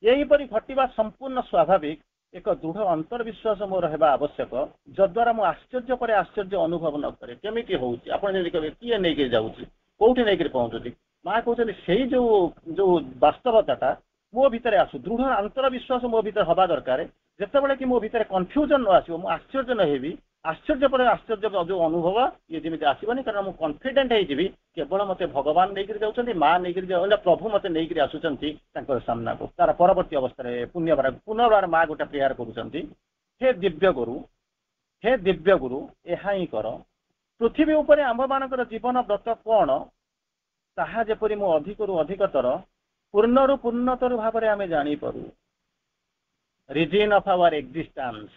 ଏହିପରି ଘଟିବା ସମ୍ପୂର୍ଣ୍ଣ ସ୍ୱାଭାବିକ ଏକ ଦୃଢ ଅନ୍ତର୍ବିଶ୍ୱାସ ମୋର ହେବା ଆବଶ୍ୟକ ଯଦ୍ୱାରା ମୁଁ ଆଶ୍ଚର୍ଯ୍ୟ ପରେ ଆଶ୍ଚର୍ଯ୍ୟ ଅନୁଭବ ନ କରେ କେମିତି ହଉଛି ଆପଣ ଯେମିତି କହିବେ କିଏ ନେଇକି ଯାଉଛି କୋଉଠି ନେଇକରି ପହଞ୍ଚୁଛି ମା କହୁଛନ୍ତି ସେଇ ଯୋଉ ବାସ୍ତବତାଟା ମୋ ଭିତରେ ଆସୁ ଦୃଢ ଅନ୍ତର୍ବିଶ୍ୱାସ ମୋ ଭିତରେ ହବା ଦରକାର ଯେତେବେଳେ କି ମୋ ଭିତରେ କନଫ୍ୟୁଜନ ନ ଆସିବ ମୁଁ ଆଶ୍ଚର୍ଯ୍ୟ ନ ହେବି ଆଶ୍ଚର୍ଯ୍ୟ ପରେ ଆଶ୍ଚର୍ଯ୍ୟ ଯୋଉ ଅନୁଭବ ଇଏ ଯେମିତି ଆସିବନି କାରଣ ମୁଁ କନଫିଡେଣ୍ଟ ହେଇଯିବି କେବଳ ମତେ ଭଗବାନ ନେଇକରି ଯାଉଛନ୍ତି ମା ନେଇକରି ଯାଉଛନ୍ତି ପ୍ରଭୁ ମତେ ନେଇକରି ଆସୁଛନ୍ତି ତାଙ୍କର ସାମ୍ନାକୁ ତାର ପରବର୍ତ୍ତୀ ଅବସ୍ଥାରେ ପୁନର୍ବାର ମା ଗୋଟେ ପ୍ରେୟାର କରୁଛନ୍ତି ହେ ଦିବ୍ୟ ଗୁରୁ ଏହା ହିଁ କର ପୃଥିବୀ ଉପରେ ଆମ୍ଭମାନଙ୍କର ଜୀବନ ବ୍ରତ କଣ ତାହା ଯେପରି ମୁଁ ଅଧିକରୁ ଅଧିକତର ପୂର୍ଣ୍ଣରୁ ପୂର୍ଣ୍ଣତର ଭାବରେ ଆମେ ଜାଣିପାରୁ reason of our existence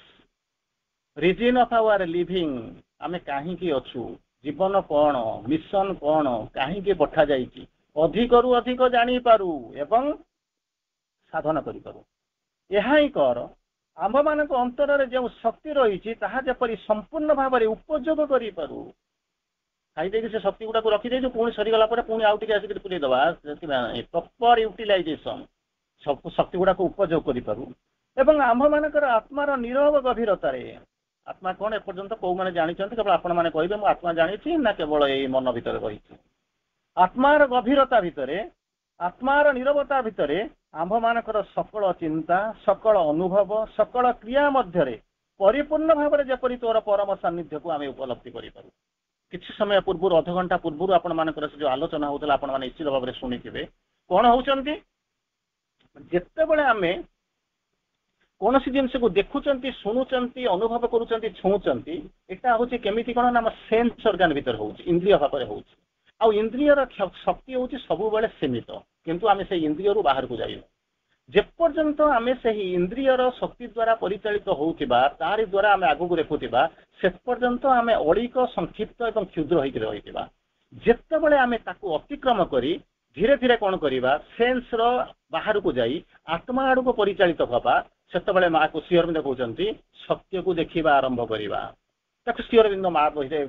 reason of our living ଆମେ କାହିଁକି ଅଛୁ ଜୀବନ କଣ ମିଶନ କଣ କାହିଁକି ପଠାଯାଇଛି ଅଧିକରୁ ଅଧିକ ଜାଣିପାରୁ ଏବଂ ସାଧନ କରିପାରୁ ଏହା ହିଁ କର ଆମ୍ଭମାନଙ୍କ ଅନ୍ତରରେ ଯେଉଁ ଶକ୍ତି ରହିଛି ତାହା ଯେପରି ସମ୍ପୂର୍ଣ୍ଣ ଭାବରେ ଉପଯୋଗ କରିପାରୁ ଖାଇଦେଇକି ସେ ଶକ୍ତି ଗୁଡାକୁ ରଖିଦେଇଛୁ ପୁଣି ସରିଗଲା ପରେ ପୁଣି ଆଉ ଟିକେ ଆସିକି ପୁରେଇ ଦେବା ପ୍ରପର ୟୁଟିଲାଇଜେସନ ସବୁ ଶକ୍ତି ଗୁଡାକୁ ଉପଯୋଗ କରିପାରୁ ଏବଂ ଆମ୍ଭମାନଙ୍କର ଆତ୍ମାର ନିରବ ଗଭୀରତାରେ ଆତ୍ମା କଣ ଏପର୍ଯ୍ୟନ୍ତ କୋଉମାନେ ଜାଣିଛନ୍ତି କେବଳ ଆପଣମାନେ କହିବେ ମୁଁ ଆତ୍ମା ଜାଣିଛି ନା କେବଳ ଏଇ ମନ ଭିତରେ ରହିଛି ଆତ୍ମାର ଗଭୀରତା ଭିତରେ ଆତ୍ମାର ନିରବତା ଭିତରେ ଆମ୍ଭମାନଙ୍କର ସକଳ ଚିନ୍ତା ସକଳ ଅନୁଭବ ସକଳ କ୍ରିୟା ମଧ୍ୟରେ ପରିପୂର୍ଣ୍ଣ ଭାବରେ ଯେପରି ତୋର ପରମ ସାନ୍ନିଧ୍ୟକୁ ଆମେ ଉପଲବ୍ଧି କରିପାରୁ କିଛି ସମୟ ପୂର୍ବରୁ ଅଧଘଣ୍ଟା ପୂର୍ବରୁ ଆପଣମାନଙ୍କର ସେ ଯୋଉ ଆଲୋଚନା ହଉଥିଲା ଆପଣମାନେ ନିଶ୍ଚିତ ଭାବରେ ଶୁଣିଥିବେ କଣ ହଉଛନ୍ତି ଯେତେବେଳେ ଆମେ କୌଣସି ଜିନିଷକୁ ଦେଖୁଛନ୍ତି ଶୁଣୁଛନ୍ତି ଅନୁଭବ କରୁଛନ୍ତି ଛୁଉଁଛନ୍ତି ଏଟା ହଉଛି କେମିତି କଣ ନା ଆମ ସେନ୍ସ ଅର୍ଗାନ ଭିତରେ ହଉଛି ଇନ୍ଦ୍ରିୟ ଭାବରେ ହଉଛି ଆଉ ଇନ୍ଦ୍ରିୟର ଶକ୍ତି ହଉଛି ସବୁବେଳେ ସୀମିତ କିନ୍ତୁ ଆମେ ସେଇ ଇନ୍ଦ୍ରିୟରୁ ବାହାରକୁ ଯାଇନୁ ଯେପର୍ଯ୍ୟନ୍ତ ଆମେ ସେହି ଇନ୍ଦ୍ରିୟର ଶକ୍ତି ଦ୍ୱାରା ପରିଚାଳିତ ହେଉଥିବା ତାରି ଦ୍ୱାରା ଆମେ ଆଗକୁ ଦେଖୁଥିବା ସେ ପର୍ଯ୍ୟନ୍ତ ଆମେ ଅଳିକ ସଂକ୍ଷିପ୍ତ ଏବଂ କ୍ଷୁଦ୍ର ହେଇକି ରହିଥିବା ଯେତେବେଳେ ଆମେ ତାକୁ ଅତିକ୍ରମ କରି ଧୀରେ ଧୀରେ କଣ କରିବା ସେନ୍ସର ବାହାରକୁ ଯାଇ ଆତ୍ମା ଆଡକୁ ପରିଚାଳିତ ହେବା ସେତେବେଳେ ମାକୁ ଶ୍ରୀ ଅରବିନ୍ଦ କହୁଛନ୍ତି ସତ୍ୟକୁ ଦେଖିବା ଆରମ୍ଭ କରିବା ତାକୁ ଶ୍ରୀ ଅରବିନ୍ଦ ମା ବହିରେ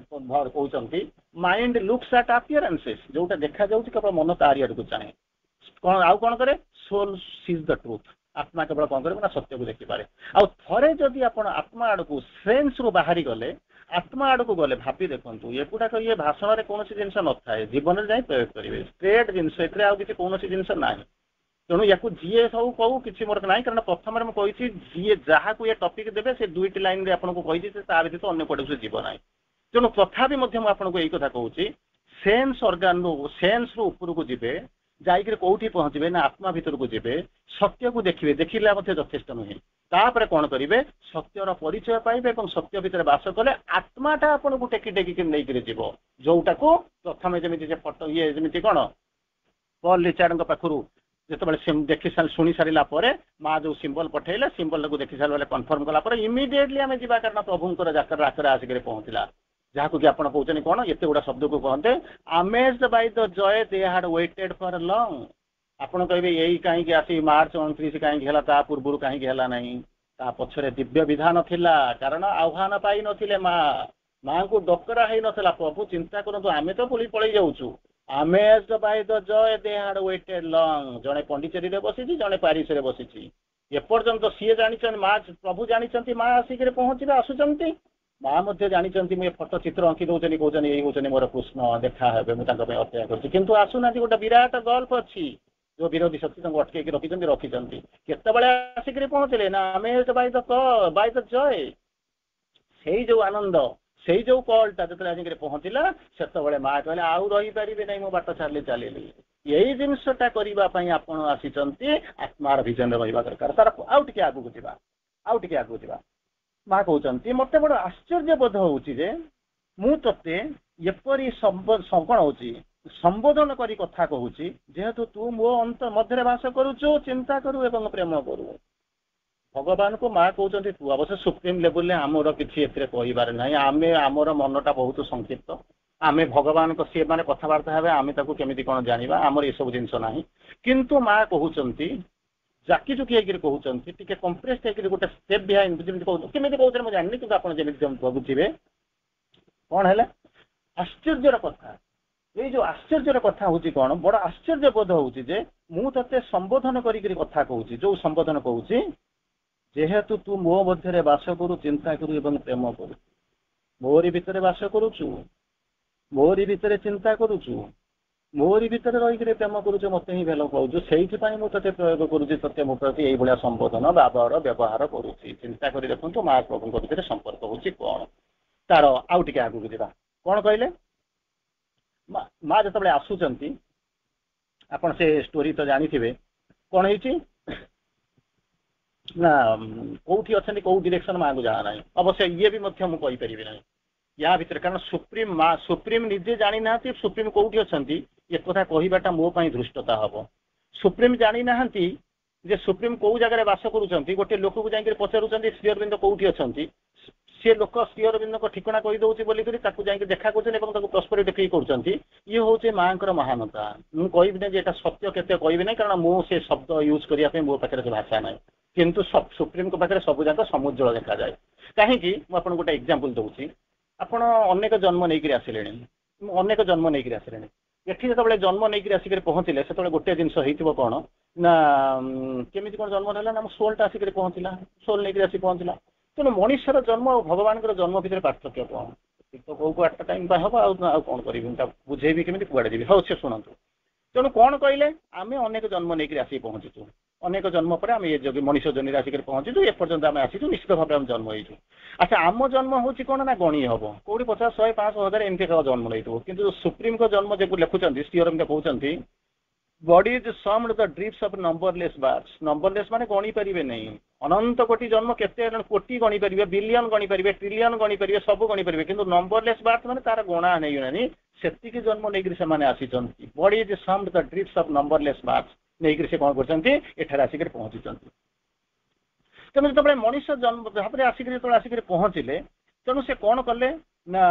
କହୁଛନ୍ତି ମାଇଣ୍ଡ ଲୁକ୍ସ ଆଟ୍ ଆପିୟରାନ୍ସେସ୍ ଯୋଉଟା ଦେଖାଯାଉଛି କେବଳ ମନ ତାରି ଆଡକୁ ଚାହେଁ କଣ ଆଉ କଣ କରେ soul sees the truth ଆତ୍ମା କେବଳ କଣ କରିବ ନା ସତ୍ୟକୁ ଦେଖିପାରେ ଆଉ ଥରେ ଯଦି ଆପଣ ଆତ୍ମା ଆଡକୁ ସେନ୍ସରୁ ବାହାରି ଗଲେ ଆତ୍ମା ଆଡକୁ ଗଲେ ଭାବି ଦେଖନ୍ତୁ ଏଗୁଡାକ ଇଏ ଭାଷଣରେ କୌଣସି ଜିନିଷ ନଥାଏ ଜୀବନରେ ଯାଇ ପ୍ରୟୋଗ କରିବେ ଷ୍ଟ୍ରେଟ୍ ଜିନିଷ ଏଥିରେ ଆଉ କିଛି କୌଣସି ଜିନିଷ ନାହିଁ ତେଣୁ ୟାକୁ ଯିଏ ସବୁ କହୁ କିଛି ମୋର ନାହିଁ କାରଣ ପ୍ରଥମରେ ମୁଁ କହିଛି ଯିଏ ଯାହାକୁ ଏ ଟପିକ ଦେବେ ସେ ଦୁଇଟି ଲାଇନରେ ଆପଣଙ୍କୁ କହିଛି ଯେ ତା ବ୍ୟତୀତ ଅନ୍ୟ କୁଆଡକୁ ସେ ଯିବ ନାହିଁ ତେଣୁ ତଥାପି ମଧ୍ୟ ମୁଁ ଆପଣଙ୍କୁ ଏଇ କଥା କହୁଛି ସେନ୍ସ ଅର୍ଗାନରୁ ସେନ୍ସରୁ ଉପରକୁ ଯିବେ ଯାଇକିରି କୋଉଠି ପହଞ୍ଚିବେ ନା ଆତ୍ମା ଭିତରକୁ ଯିବେ ସତ୍ୟକୁ ଦେଖିବେ ଦେଖିଲେ ମଧ୍ୟ ଯଥେଷ୍ଟ ନୁହେଁ ତାପରେ କଣ କରିବେ ସତ୍ୟର ପରିଚୟ ପାଇବେ ଏବଂ ସତ୍ୟ ଭିତରେ ବାସ କଲେ ଆତ୍ମାଟା ଆପଣଙ୍କୁ ଟେକି ଟେକିକି ନେଇକିରି ଯିବ ଯୋଉଟାକୁ ପ୍ରଥମେ ଯେମିତି ଯେ ଫଟୋ ଇଏ ଯେମିତି କଣ ପଲ୍ ରିଚାର୍ଡଙ୍କ ପାଖରୁ ଯେତେବେଳେ ଦେଖି ଶୁଣି ସାରିଲା ପରେ ମା ଯୋଉ ସିମ୍ବଲ ପଠେଇଲେ ସିମ୍ବଲକୁ ଦେଖି ସାରିଲା ପରେ କନଫର୍ମ କଲା ପରେ ଇମିଡିଏଟଲି ଆମେ ଯିବା କାରଣ ପ୍ରଭୁଙ୍କର ଯାତ୍ରା ରାସ୍ତାରେ ଆସିକରି ପହଞ୍ଚିଲା ଯାହାକୁ କି ଆପଣ କହୁଛନ୍ତି କଣ ଏତେ ଗୁଡା ଶବ୍ଦକୁ କହନ୍ତେ ଆମେଜ୍ଡ ବାଇ ଦ ଜୟ ଦେ ହାଡ ୱେଟେଡ ଫର ଲଙ୍ଗ ଆପଣ କହିବେ ଏଇ କାହିଁକି ଆସି ମାର୍ଚ୍ଚ 29 କାହିଁକି ହେଲା, ତା ପୂର୍ବରୁ କାହିଁକି ହେଲା ନାହିଁ? ତା ପଛରେ ଦିବ୍ୟ ବିଧାନ ଥିଲା। କାରଣ ଆହ୍ୱାନ ପାଇ ନଥିଲେ ମାଙ୍କୁ ଡକରା ହେଇନଥିଲା। ପ୍ରଭୁ ଚିନ୍ତା କରନ୍ତୁ, ଆମେ ତ ବୁଲି ପଳେଇ ଯାଉଛୁ। Amazed by the joy they had waited long. ଜଣେ ପଣ୍ଡିଚେରୀରେ ବସିଛି, ଜଣେ ପାରିସରେ ବସିଛି। ଏପର୍ଯ୍ୟନ୍ତ ସିଏ ଜାଣିଛନ୍ତି, ପ୍ରଭୁ ଜାଣିଛନ୍ତି ମା ଆସିକିରି ପହଞ୍ଚିବେ, ଆସୁଛନ୍ତି। ମା ମଧ୍ୟ ଜାଣିଛନ୍ତି, ମୁଁ ଏ ଫଟୋ ଚିତ୍ର ଅଙ୍କି ଦଉଛନ୍ତି, କହୁଛନ୍ତି ଏଇ ହଉଛନ୍ତି ମୋର କୃଷ୍ଣ, ଦେଖା ହେବେ, ମୁଁ ତାଙ୍କ ପାଇଁ ଅପେକ୍ଷା କରୁଛି। କିନ୍ତୁ ଆସୁନାହାନ୍ତି। ଗୋଟେ ବିରାଟ ଗଲ୍ଫ ଅଛି, ଯୋଉ ବିରୋଧୀ ଶକ୍ତି ତାଙ୍କୁ ଅଟକେଇକି ରଖିଛନ୍ତି। କେତେବେଳେ ଆସିକିରି ପହଞ୍ଚିଲେ ନା Amazed by the joy। ସେଇ ଯୋଉ ଆନନ୍ଦ, ସେଇ ଯୋଉ କଲଟା ଯେତେବେଳେ ଆସିକିରି ପହଞ୍ଚିଲା, ସେତେବେଳେ ମା କହିଲେ ଆଉ ରହିପାରିବେ ନାହିଁ, ମୁଁ ବାଟ ଚାଲିଲି। ଏଇ ଜିନିଷଟା କରିବା ପାଇଁ ଆପଣ ଆସିଛନ୍ତି। ଆତ୍ମାର ଭିଜନରେ ରହିବା ଦରକାର। ତାର ଆଉ ଟିକେ ଆଗକୁ ଯିବା। ମା କହୁଛନ୍ତି, ମତେ ବଡ ଆଶ୍ଚର୍ଯ୍ୟ ବୋଧ ହଉଛି ଯେ ମୁଁ ତତେ ଏପରି କଣ ହଉଛି ସମ୍ବୋଧନ କରି କଥା କହୁଛି, ଯେହେତୁ ତୁ ମୋ ମଧ୍ୟରେ ବାସ କରୁଛୁ, ଚିନ୍ତା କରୁ ଏବଂ ପ୍ରେମ କରୁ। ଭଗବାନଙ୍କୁ ମା କହୁଛନ୍ତି ତୁ। ଅବଶ୍ୟ ସୁପ୍ରିମ ଲେବୁଲରେ ଆମର କିଛି ଏଥିରେ କହିବାର ନାହିଁ। ଆମର ମନଟା ବହୁତ ସଂକ୍ଷିପ୍ତ। ଆମେ ଭଗବାନଙ୍କ ସିଏ ମାନେ କଥାବାର୍ତ୍ତା ହେବେ, ଆମେ ତାକୁ କେମିତି କଣ ଜାଣିବା, ଆମର ଏସବୁ ଜିନିଷ ନାହିଁ। କିନ୍ତୁ ମା କହୁଛନ୍ତି, ଜାକି ଜୁକି ହେଇକିରି କହୁଛନ୍ତି, ଟିକେ କମ୍ପ୍ରେସ ହେଇକିରି ଗୋଟେ ଷ୍ଟେପ୍ ବିହାଇଣ୍ଡ, ଯେମିତି କହୁଛନ୍ତି, କେମିତି କହୁଛନ୍ତି ମୁଁ ଜାଣିନି, କିନ୍ତୁ ଆପଣ ଯେମିତି ବୁଝିବେ। କଣ ହେଲା ଆଶ୍ଚର୍ଯ୍ୟର କଥା? ଏଇ ଯୋଉ ଆଶ୍ଚର୍ଯ୍ୟର କଥା ହଉଛି କଣ, ବଡ ଆଶ୍ଚର୍ଯ୍ୟ ବୋଧ ହଉଛି ଯେ ମୁଁ ତତେ ସମ୍ବୋଧନ କରିକିରି କଥା କହୁଛି। ଯୋଉ ସମ୍ବୋଧନ କହୁଛି, ଯେହେତୁ ତୁ ମୋ ମଧ୍ୟରେ ବାସ କରୁ, ଚିନ୍ତା କରୁ ଏବଂ ପ୍ରେମ କରୁ। ମୋରି ଭିତରେ ବାସ କରୁଛୁ, ମୋରି ଭିତରେ ଚିନ୍ତା କରୁଛୁ, ମୋରି ଭିତରେ ରହିକିରି ପ୍ରେମ କରୁଛୁ, ମତେ ହିଁ ଭଲ ପାଉଛୁ। ସେଇଥିପାଇଁ ମୁଁ ତତେ ପ୍ରୟୋଗ କରୁଛି, ତତେ ମୋ ପ୍ରତି ଏଇଭଳିଆ ସମ୍ବୋଧନ ବ୍ୟବହାର କରୁଛି। ଚିନ୍ତା କରି ଦେଖନ୍ତୁ ମା ପ୍ରଭୁଙ୍କ ଭିତରେ ସମ୍ପର୍କ ହଉଛି କଣ। ତାର ଆଉ ଟିକେ ଆଗକୁ ଯିବା। କଣ କହିଲେ? ମା ଯେତେବେଳେ ଆସୁଛନ୍ତି, ଆପଣ ସେ ଷ୍ଟୋରି ତ ଜାଣିଥିବେ। କଣ ହେଇଛି ନା କୋଉଠି ଅଛନ୍ତି, କୋଉ ଡିରେକ୍ସନ ମାଙ୍କୁ ଜଣା ନାହିଁ। ଅବଶ୍ୟ ଇଏ ବି ମଧ୍ୟ ମୁଁ କହିପାରିବି ନାହିଁ ୟା ଭିତରେ, କାରଣ ସୁପ୍ରିମ ନିଜେ ଜାଣିନାହାନ୍ତି ସୁପ୍ରିମ କୋଉଠି ଅଛନ୍ତି। ଏକଥା କହିବାଟା ମୋ ପାଇଁ ଧୃଷ୍ଟତା ହବ। ସୁପ୍ରିମ ଜାଣିନାହାନ୍ତି ଯେ ସୁପ୍ରିମ କୋଉ ଜାଗାରେ ବାସ କରୁଛନ୍ତି। ଗୋଟେ ଲୋକକୁ ଯାଇକି ପଚାରୁଛନ୍ତି ଶ୍ରୀ ଅରବିନ୍ଦ କୋଉଠି ଅଛନ୍ତି। ସେ ଲୋକ ଶ୍ରୀ ଅରବିନ୍ଦଙ୍କ ଠିକଣା କହିଦଉଛି ବୋଲିକରି ତାକୁ ଯାଇକି ଦେଖା କରୁଛନ୍ତି ଏବଂ ତାକୁ ପ୍ରସ୍ପରି ଦେଖେଇ କରୁଛନ୍ତି। ଇଏ ହଉଛି ମାଙ୍କର ମହାନତା। ମୁଁ କହିବି ନାହିଁ ଯେ ଏଟା ସତ୍ୟ କେତେ, କହିବି ନାହିଁ, କାରଣ ମୁଁ ସେ ଶବ୍ଦ ୟୁଜ କରିବା ପାଇଁ ମୋ ପାଖରେ ସେ ଭାଷା ନାହିଁ। କିନ୍ତୁ ସୁପ୍ରିମଙ୍କ ପାଖରେ ସବୁ ଯାକ ସମୁଜ୍ଜଳ ଦେଖାଯାଏ। କାହିଁକି? ମୁଁ ଆପଣଙ୍କୁ ଗୋଟେ ଏକ୍ଜାମ୍ପଲ ଦଉଛି। ଆପଣ ଅନେକ ଜନ୍ମ ନେଇକରି ଆସିଲେଣି, ଏଠି ଯେତେବେଳେ ଜନ୍ମ ନେଇକରି ଆସିକରି ପହଞ୍ଚିଲେ, ସେତେବେଳେ ଗୋଟେ ଜିନିଷ ହେଇଥିବ କଣ ନା, କେମିତି କଣ ଜନ୍ମ ହେଲା ନା, ଆମ ସୋଲଟା ଆସିକରି ପହଞ୍ଚିଲା, ସୋଲ ନେଇକରି ଆସି ପହଞ୍ଚିଲା। ତେଣୁ ମଣିଷର ଜନ୍ମ ଆଉ ଭଗବାନଙ୍କର ଜନ୍ମ ଭିତରେ ପାର୍ଥକ୍ୟ କଣ? କୋଉ ଆଟଟା ଟାଇମ ପାଇଁ ହବ, ଆଉ କଣ କରିବି, ତା ବୁଝେଇବି କେମିତି, କୁଆଡେ ଯିବି। ହଉ, ସେ ଶୁଣନ୍ତୁ। ତେଣୁ କଣ କହିଲେ, ଆମେ ଅନେକ ଜନ୍ମ ନେଇକରି ଆସିକି ପହଞ୍ଚିଛୁ। ଅନେକ ଜନ୍ମ ପରେ ଆମେ ଏ ମଣିଷ ଜନ୍ମରେ ଆସିକରି ପହଞ୍ଚିଛୁ। ଏପର୍ଯ୍ୟନ୍ତ ଆମେ ଆସିଛୁ, ନିଶ୍ଚିତ ଭାବରେ ଆମେ ଜନ୍ମ ହେଇଛୁ। ଆଚ୍ଛା, ଆମ ଜନ୍ମ ହଉଛି କଣ ନା ଗଣି ହବ, କୋଉଠି 50, 100, 500, 1000 ଏମିତି ଜନ୍ମ ନେଇଥିବ। କିନ୍ତୁ ସୁପ୍ରିମଙ୍କ ଜନ୍ମ ଯେକୁ ଲେଖୁଛନ୍ତି, ଶ୍ରୀ ଅରବିନ୍ଦ କହୁଛନ୍ତି, body is summed the drips of numberless births. Numberless ମାନେ ଗଣି ପାରିବେ ନାହିଁ। ଅନନ୍ତ କୋଟି ଜନ୍ମ, କେତେ କୋଟି ଗଣି ପାରିବେ, ବିଲିୟନ ଗଣି ପାରିବେ, ଟ୍ରିଲିୟନ ଗଣି ପାରିବେ, ସବୁ ଗଣି ପାରିବେ। କିନ୍ତୁ ନମ୍ବରଲେସ୍ ବାର୍ସ ମାନେ ତାର ଗଣା ନେଇଗଲାନି। ସେତିକି ଜନ୍ମ ନେଇକରି ସେମାନେ ଆସିଛନ୍ତି। Body is summed the drips of numberless births ନେଇକରି ସେ କଣ କରୁଛନ୍ତି, ଏଠାରେ ଆସିକରି ପହଞ୍ଚିଛନ୍ତି। ତେଣୁ ଯେତେବେଳେ ମଣିଷ ଜନ୍ମ ଭାବରେ ଆସିକରି ପହଞ୍ଚିଲେ, ତେଣୁ ସେ କଣ କଲେ ନା,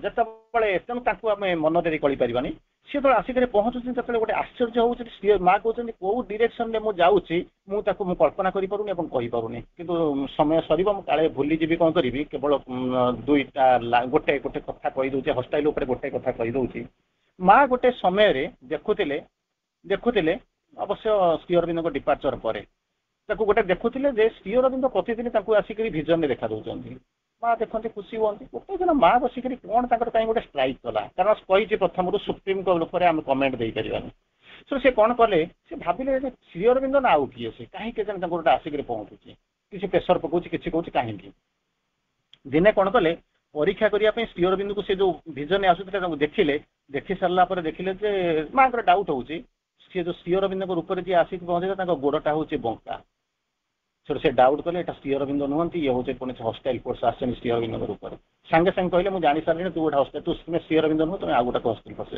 ଯେତେବେଳେ ତେଣୁ ତାଙ୍କୁ ଆମେ ମନରେ କରିପାରିବାନି। ସେ ଯେତେବେଳେ ଆସିକରି ପହଞ୍ଚୁଛନ୍ତି, ସେତେବେଳେ ଗୋଟେ ଆଶ୍ଚର୍ଯ୍ୟ ହଉଛି। ମା କହୁଛନ୍ତି କୋଉ ଡିରେକ୍ସନରେ ମୁଁ ଯାଉଛି ମୁଁ କଳ୍ପନା କରିପାରୁନି ଏବଂ କହିପାରୁନି। କିନ୍ତୁ ସମୟ ସରିବ, ମୁଁ କାଳେ ଭୁଲିଯିବି, କଣ କରିବି, କେବଳ ଦୁଇଟା ଗୋଟେ କଥା କହିଦଉଛି। ହଷ୍ଟାଇଲ ଉପରେ ଗୋଟେ କଥା କହିଦଉଛି। ମା ଗୋଟେ ସମୟରେ ଦେଖୁଥିଲେ ଅବଶ୍ୟ ଶ୍ରୀ ଅରବିନ୍ଦଙ୍କ ଡିପାର୍ଚର ପରେ ତାକୁ ଗୋଟେ ଦେଖୁଥିଲେ ଯେ ଶ୍ରୀ ଅରବିନ୍ଦ ପ୍ରତିଦିନ ତାଙ୍କୁ ଆସିକରି ଭିଜନରେ ଦେଖା ଦଉଛନ୍ତି। ମା ଦେଖନ୍ତି, ଖୁସି ହୁଅନ୍ତି। ଗୋଟେ ଦିନ ମା ବସିକରି କଣ ତାଙ୍କର ପାଇଁ ଗୋଟେ ଷ୍ଟ୍ରାଇକ୍ କଲା, କାରଣ କହିଛି ପ୍ରଥମରୁ ସୁପ୍ରିମଙ୍କ ଉପରେ ଆମେ କମେଣ୍ଟ ଦେଇପାରିବାନି। ସେ କଣ କଲେ, ସେ ଭାବିଲେ ଯେ ଶ୍ରୀ ଅରବିନ୍ଦ ନା ଆଉ କିଏ, ସେ କାହିଁକି କେଜାଣି ତାଙ୍କୁ ଗୋଟେ ଆସିକରି ପହଞ୍ଚୁଛି, କିଛି ପ୍ରେସର ପକଉଛି, କିଛି କହୁଛି, କାହିଁକି। ଦିନେ କଣ କଲେ, ପରୀକ୍ଷା କରିବା ପାଇଁ ଶ୍ରୀ ଅରବିନ୍ଦଙ୍କୁ ସେ ଯୋଉ ଭିଜନରେ ଆସୁଥିଲେ ତାଙ୍କୁ ଦେଖି ସାରିଲା ପରେ ଦେଖିଲେ ଯେ ମାଙ୍କର ଡାଉଟ ହଉଛି, ସେ ଯୋଉ ଶ୍ରୀ ଅରବିନ୍ଦଙ୍କ ରୂପରେ ଯିଏ ଆସିକି ପହଞ୍ଚିଲେ ତାଙ୍କ ଗୋଡଟା ହଉଛି ବଙ୍କା। ସେ ଡାଉଟ କଲେ ଏଟା ଶ୍ରୀ ଅରବିନ୍ଦ ନୁହନ୍ତି, ଇଏ ହଉଛି କୌଣସି ହଷ୍ଟାଇଲ ଫୋର୍ସ ଆସିଛନ୍ତି ଶ୍ରୀ ଅରବିନ୍ଦଙ୍କ ରୂପରେ। ସାଙ୍ଗେ ସାଙ୍ଗେ କହିଲେ, ମୁଁ ଜାଣି ସାରିଲିଣି ତୁ ଗୋଟେ ହଷ୍ଟାଇଲ, ତୁମେ ଶ୍ରୀ ଅରବିନ୍ଦ ନୁହଁ, ତମେ ଆଉ ଗୋଟେ ହଷ୍ଟାଇଲ ଫୋର୍ସ।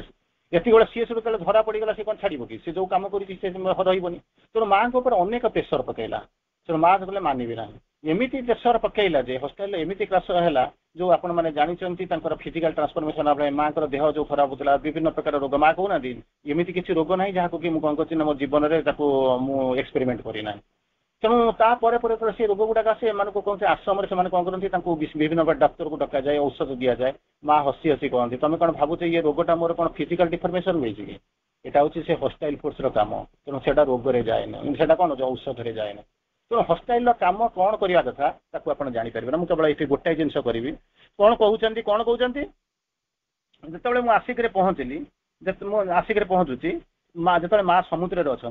ଏତିକି ବେଳେ ସିଏ ଯେତେବେଳେ ଧରା ପଡିଗଲା, ସେ କଣ ଛାଡିବ କି, ସେ ଯୋଉ କାମ କରିଛି ସେ ରହିବନି। ତେଣୁ ମାଙ୍କ ଉପରେ ଅନେକ ପ୍ରେସର ପକେଇଲା। ତେଣୁ ମା ଯେତେବେଳେ ମାନିବି ନାହିଁ, एमिति प्रेसर पकेइला जे हॉस्टल एमिति प्रेसर हैला जो आपण माने जानि चंती तांकर फिजिकल ट्रांसफॉर्मेशन आपले मां कर देह जो खराब होतला विभिन्न प्रकार रोग मां कहू ना दी एमिति किछि रोग नाही जहा को कि मु कोन करछि ना मो जीवन रे ताको मु एक्सपेरिमेंट करि नाही तेणु ता परे परे से रोग गुडा से मान को कौन से आश्रम से कौन करती विभिन्न डाक्तर को डका जाए औषध दि जाए माँ हसी हसी कहती तुम कौन भावुचे ये रोगटा मोर कौन फिजिकल डिफर्मेशन हुई कि यहाँ हूँ से हॉस्टाइल फोर्स काम तेणु से रोग रे जाए ना कौन औषध रे जाए ना तेणु हॉस्टाइल काम कौन करवा कथा ताकू आप जापर ना मुझे ये गोटाए जिन करी कौन कहते जिते मुझे आसिक पहुँचली आसिक पहुँचुची जो माँ समुद्र अच्छा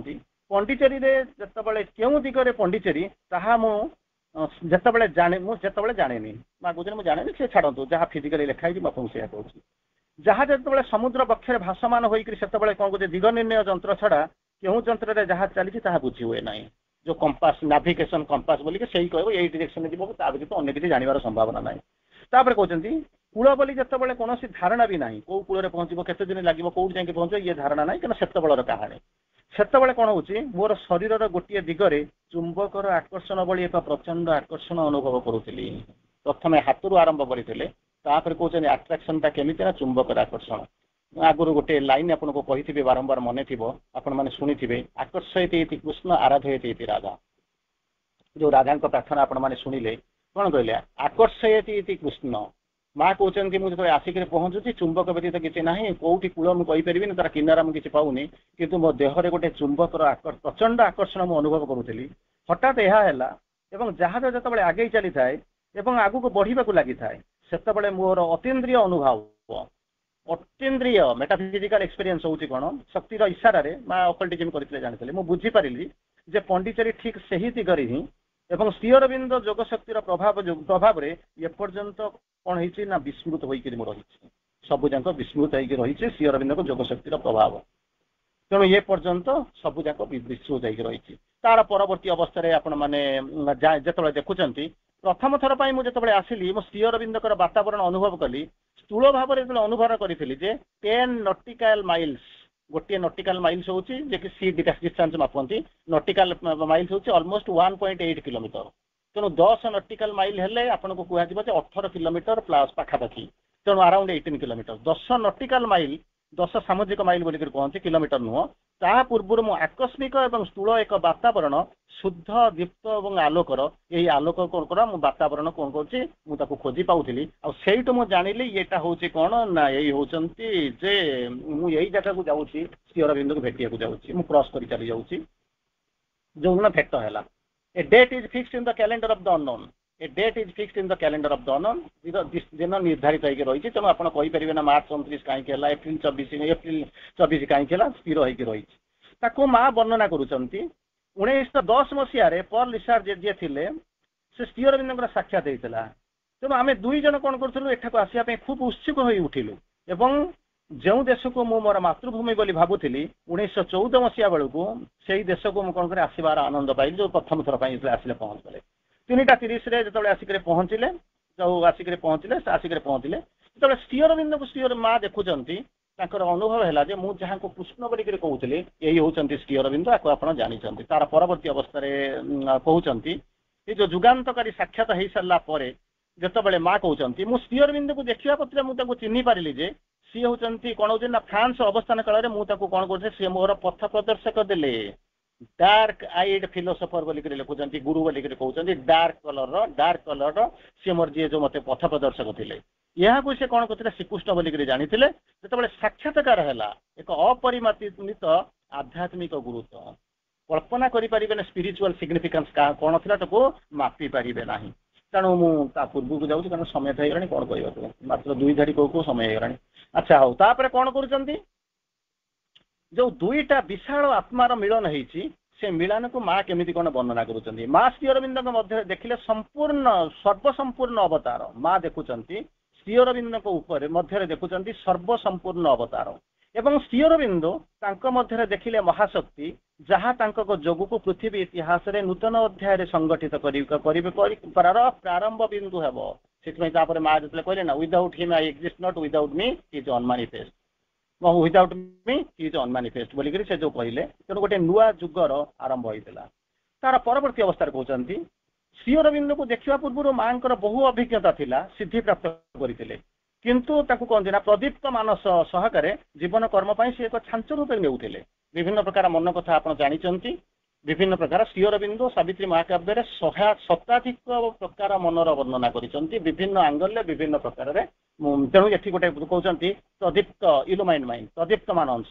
पंडिचेरी रे जतबले केउ दिगरे पंडिचेरी ताहा मु जतबले जाने माँ कहते मुझे जाने से छाड़ू जहाँ फिजिकली लिखाई बापू से कहूँ जहाँ जो समुद्र पक्षर भाषमान होकर से कौन कहते दिग निर्णय जंत्र छड़ा केउ जंत्र जहाँ चली बुझी हुए ना जो कंपास नाविगेशन कंपास बोलिक से कह यही डायरेक्शन जी व्यतीत अन्य किसी जानवर संभावना ना तापर कहते कूल बोली जिते कौन धारणा भी ना कौ कूल पहुँचो केते दिन लगे कौट जाए पहुँचो ये धारणा ना क्या सेतबेलर कहानी सेतबेले कौन होची मोर शरीर गोटे दिगरे चुंबकर आकर्षण भली एक प्रचंड आकर्षण अनुभव करुली प्रथम हाथ आरंभ करते कहते आट्राक्शन टा केमिति ना चुंबकर आकर्षण आगुरी गोटे लाइन आपको कही बारंबार मन थी आपण मैंने शुणी आकर्षयति कृष्ण आराधयति राधा जो राधा प्रार्थना आपण मैंने शुणिले कौन कहले आकर्षयति कृष्ण माँ कहते मुझे जो आसिक पहुँचुची चुंबक व्यतीत किसी ना कौटी कूल मुझे तार किनारा मुझे पाऊनी कि मो देहरे गोटे चुंबकर प्रचंड आकर्षण मुझे अनुभव करुली हठात यह जहाज जो आगे चली थाए आग को बढ़ा लगी थाए से मोर अतीन्द्रिय अनुभव अतीन्द्रिय मेटाफिजिकल एक्सपीरियंस होची कौन शक्तिर इशारे माँ अकल्टिज्म करते जानी मुझे बुझीपारि जे पंडिचेरी ठीक से ही दिगरी ही एवं श्रीअरविंद जोग शक्तिर प्रभाव रे एपर्यंत कौन होती ना विस्मृत होकर रही सबुजाक विस्मृत होकर रही श्रीअरविंद को जोग शक्तिर प्रभाव तेणु ये पर्यंत सबुजाक विस्मृत होकर रही तार परवर्ती अवस्था आपण मैंने जो देखुं प्रथम थर पर मुझे आसिली मो श्रीअरविंदर वातावरण अनुभव कली स्थूल भाव में अनुभव करी 10 नॉटिकल माइल्स गोटे नॉटिकल माइल्स होची जे कि सी डिस्टेंस मापंती नॉटिकल माइल्स होची ऑलमोस्ट 1.8 किलोमीटर तेणु 10 नॉटिकल माइल हेले आपन को कुआ जिबा 18 किलोमीटर प्लस पाखापाखी तेणु अराउंड 18 किलोमीटर 10 नॉटिकल माइल 10 सामुद्रिक माइल बोलिक कहते किलोमीटर नुह ता पूर्व मु आकस्मिक और स्थूल एक वातावरण शुद्ध दीप्त और आलोकर यही आलोक कौन कर वातावरण कौन कर खोजी पाऊली आईटू मुझे जानिली ये हूँ कौन ना यही होती जे मुझे जगह को जाऊँ श्रीअरविंद को भेटिया जाऊँ क्रॉस कर चली जाऊँ जो दिन भेट है a date is fixed in the calendar of the unknown a date is fixed in the calendar of the unknown दिन निर्धारित होकर रही तेणु आप कहींपर ना मार्च 29 कहीं एप्रिल 24 कहीं स्थिर होकर रही माँ वर्णना करुँच 1910 मसीह पॉल रिचार्ड जे थे से श्रीअरविंद साक्षात होता तेणु आम दुई जन कौन करूँ एठाक आसपा खूब उत्सुक हो उठिलु एवं जो देश को मु मोर मातृभूमि बोली भावुली 1914 मसीहा बेलू से देश को मुझे कौन कर आसबार आनंद पाइली जो प्रथम थर पर आसिले पहुँचले 3:30 जो आसिक पहुँचले जो आसिक पहुँचले जो श्रीअरविंद को श्री माँ देखुं अनुभव है जे मुझे जहाँ को कृष्ण बोलिक कहते यही होती श्रीअरविंद आप जानते तार परवर्ती अवस्था कहते ये जो जुगान्तकारी साक्षात हो सारापर जिते माँ कहते मुझे श्रीअरविंद को देखा पत्र मुझे चिन्ह पारि जे सी होती कौन हो फ्रांस अवस्थान काल में मुझे कौन कर सी मोर पथ प्रदर्शक देले डार्क आइड फिलोसफर बोलिक लिखुं गुरु बोलिक कहते डार्क कलर सी मोर जी जो मत पथ प्रदर्शक थे यहाँ को से कौन करते श्रीकृष्ण बोलिक जानी जो साक्षात्कार है एक अपरिमित आध्यात्मिक गुरुत्व कल्पना करें स्पिरिचुअल सिग्निफिकेंस कौन थी मापी पारे ना तेणु मुझे पूर्व को जाऊँ कारण समय तो होगा कौन कह मात्र 2 धाड़ी कौ समय होगा अच्छा हाँ तापर कौन कर जो दुईटा विशाल आत्मार मिलन होती से मिलन को माँ केमिति कौन वर्णना करुँच माँ श्रीअरविंद मध्य देखिले संपूर्ण सर्वसंपूर्ण अवतार माँ देखुंत श्रीअरविंद ऊपर मध्य देखुंत सर्वसंपूर्ण अवतार एवं श्रीअरविंद मध्य देखिले महाशक्ति जहाँ जोगु को पृथ्वी इतिहास रे नूतन अध्याय संगठित प्रारंभ बिंदु हेब से माँ जो कहले ना without him I exist not without me is unmanifest without me is unmanifest बोलिक से जो कहले तेणु गोटे नुआ जुगर आरंभ होता तार परवर्ती अवस्था कहते ଶ୍ରୀ ଅରବିନ୍ଦଙ୍କୁ ଦେଖିବା ପୂର୍ବରୁ ମାଙ୍କର ବହୁ ଅଭିଜ୍ଞତା ଥିଲା, ସିଦ୍ଧି ପ୍ରାପ୍ତ କରିଥିଲେ, କିନ୍ତୁ ତାକୁ କହନ୍ତି ନା ପ୍ରଦୀପ୍ତ ମାନସ ସହକାରେ ଜୀବନ କର୍ମ ପାଇଁ ସେ ଏକ ଛାଞ୍ଚ ରୂପେ ନେଉଥିଲେ। ବିଭିନ୍ନ ପ୍ରକାର ମନ କଥା ଆପଣ ଜାଣିଛନ୍ତି, ବିଭିନ୍ନ ପ୍ରକାର ଶ୍ରୀ ଅରବିନ୍ଦ ସାବିତ୍ରୀ ମହାକାବ୍ୟରେ ଶତାଧିକ ପ୍ରକାର ମନର ବର୍ଣ୍ଣନା କରିଛନ୍ତି, ବିଭିନ୍ନ ଆଙ୍ଗଲରେ ବିଭିନ୍ନ ପ୍ରକାରରେ। ତେଣୁ ଏଠି ଗୋଟେ କହୁଛନ୍ତି ପ୍ରଦୀପ୍ତ ଇଲୁମାଇନ୍ ମାଇଣ୍ଡ, ପ୍ରଦୀପ୍ତ ମାନସ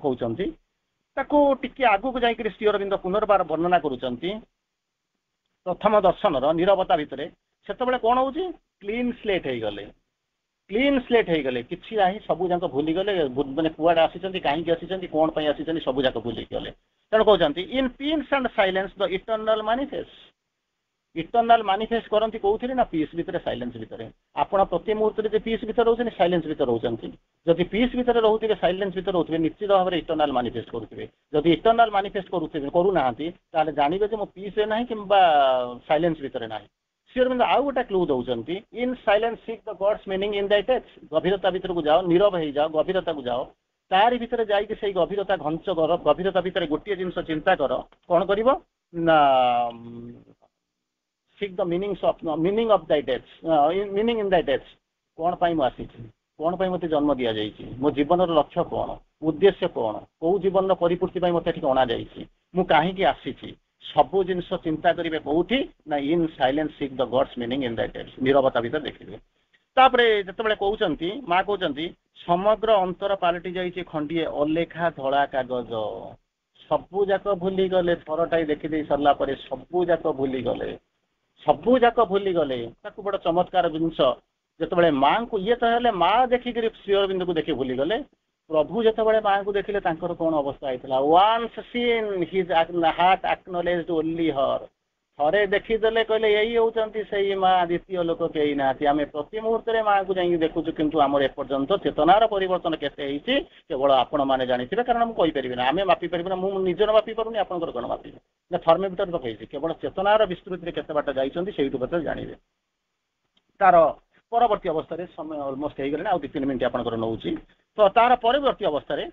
କହୁଛନ୍ତି। ତାକୁ ଟିକେ ଆଗକୁ ଯାଇକରି ଶ୍ରୀ ଅରବିନ୍ଦ ପୁନର୍ବାର ବର୍ଣ୍ଣନା କରୁଛନ୍ତି ପ୍ରଥମ ଦର୍ଶନର ନୀରବତା ଭିତରେ। ସେତେବେଳେ କଣ ହଉଛି, କ୍ଲିନ୍ ସ୍ଲେଟ୍ ହେଇଗଲେ, କ୍ଲିନ୍ ସ୍ଲେଟ୍ ହେଇଗଲେ, କିଛି ନାହିଁ, ସବୁ ଯାକ ଭୁଲିଗଲେ, ମାନେ କୁଆଡେ ଆସିଛନ୍ତି, କାହିଁକି ଆସିଛନ୍ତି, କଣ ପାଇଁ ଆସିଛନ୍ତି, ସବୁ ଯାକ ଭୁଲିଗଲେ। ତେଣୁ କହୁଛନ୍ତି in peace and silence the eternal manifest. Eternal manifest କରନ୍ତି କୋଉଥିରେ ନା ପିସ୍ ଭିତରେ, ସାଇଲେନ୍ସ ଭିତରେ। ଆପଣ ପ୍ରତି ମୁହୂର୍ତ୍ତରେ ଯେ ପିସ୍ ଭିତରେ ରହୁଛନ୍ତି, ସାଇଲେନ୍ସ ଭିତରେ ରହୁଛନ୍ତି। ଯଦି ପିସ୍ ଭିତରେ ରହୁଥିବେ, ସାଇଲେନ୍ସ ଭିତରେ ରହୁଥିବେ, ନିଶ୍ଚିତ ଭାବରେ ଇଟର୍ନାଲ ମାନିଫେଷ୍ଟ କରୁଥିବେ। ଯଦି ଇଟର୍ନାଲ ମାନିଫେଷ୍ଟ କରୁନାହାନ୍ତି, ତାହେଲେ ଜାଣିବେ ଯେ ମୁଁ ପିସ୍ରେ ନାହିଁ କିମ୍ବା ସାଇଲେନ୍ସ ଭିତରେ ନାହିଁ। ଶ୍ରୀ ଅରବିନ୍ଦ ଆଉ ଗୋଟେ କ୍ଲୁ ଦଉଛନ୍ତି, in silence seek the gods meaning in the text. ଗଭୀରତା ଭିତରକୁ ଯାଅ, ନୀରବ ହେଇଯାଅ, ଗଭୀରତାକୁ ଯାଅ। ତାରି ଭିତରେ ଯାଇକି ସେଇ ଗଭୀରତା ଘଞ୍ଚ କର, ଗଭୀରତା ଭିତରେ ଗୋଟିଏ ଜିନିଷ ଚିନ୍ତା କର, କଣ କରିବ ନା seek the meaning of thy death, meaning in thy death. କଣ ପାଇଁ ମୁଁ ଆସିଛି, କଣ ପାଇଁ ମୋତେ ଜନ୍ମ ଦିଆଯାଇଛି, ମୋ ଜୀବନର ଲକ୍ଷ୍ୟ କଣ, ଉଦ୍ଦେଶ୍ୟ କଣ, କୋଉ ଜୀବନର ପରିପୂର୍ତ୍ତି ପାଇଁ ମୋତେ ଏଠିକି ଅଣାଯାଇଛି, ମୁଁ କାହିଁକି ଆସିଛି, ସବୁ ଜିନିଷ ଚିନ୍ତା କରିବେ କୋଉଠି ନା in silence seek the gods meaning in thy death. ନୀରବତା ଭିତରେ ଦେଖିବେ। ତାପରେ ଯେତେବେଳେ କହୁଛନ୍ତି, ମା କହୁଛନ୍ତି ସମଗ୍ର ଅନ୍ତର ପାଲଟି ଯାଇଛି ଖଣ୍ଡିଏ ଅଲେଖା ଧଳା କାଗଜ। ସବୁ ଯାକ ଭୁଲିଗଲେ, ଥରଟାଇ ଦେଖିଦେଇ ସରିଲା ପରେ ସବୁ ଯାକ ଭୁଲିଗଲେ, ସବୁ ଯାକ ଭୁଲିଗଲେ। ତାକୁ ବଡ ଚମତ୍କାର ଜିନିଷ। ଯେତେବେଳେ ମାଙ୍କୁ, ଇଏ ତ ହେଲେ ମା ଦେଖିକିରି ଶ୍ରୀ ଅରବିନ୍ଦକୁ ଦେଖି ଭୁଲିଗଲେ, ପ୍ରଭୁ ଯେତେବେଳେ ମାଙ୍କୁ ଦେଖିଲେ ତାଙ୍କର କଣ ଅବସ୍ଥା ହେଇଥିଲା। Once seen his heart acknowledged only her. ଥରେ ଦେଖିଦେଲେ କହିଲେ ଏଇ ହେଉଛନ୍ତି ସେଇ ମା, ଦ୍ୱିତୀୟ ଲୋକ କେହି ନାହାନ୍ତି। ଆମେ ପ୍ରତି ମୁହୂର୍ତ୍ତରେ ମାଙ୍କୁ ଯାଇକି ଦେଖୁଛୁ, କିନ୍ତୁ ଆମର ଏପର୍ଯ୍ୟନ୍ତ ଚେତନାର ପରିବର୍ତ୍ତନ କେତେ ହେଇଛି କେବଳ ଆପଣ ମାନେ ଜାଣିଥିବେ, କାରଣ ମୁଁ କହିପାରିବି ନା, ଆମେ ମାପି ପାରିବୁ ନା, ମୁଁ ନିଜର ମାପି ପାରୁନି, ଆପଣଙ୍କର କଣ ମାପିବେ ନା। ଥର୍ମୋମିଟର ତ କହିଛି, କେବଳ ଚେତନାର ବିସ୍ତୃତିରେ କେତେ ବାଟ ଯାଇଛନ୍ତି ସେଇଠୁ କଥା ଜାଣିବେ। ତାର ପରବର୍ତ୍ତୀ ଅବସ୍ଥାରେ ସମୟ ଅଲମୋଷ୍ଟ ହେଇଗଲାଣି, ଆଉ 2-3 ମିନିଟ୍ ଆପଣଙ୍କର ନେଉଛି। ତ ତାର ପରବର୍ତ୍ତୀ ଅବସ୍ଥାରେ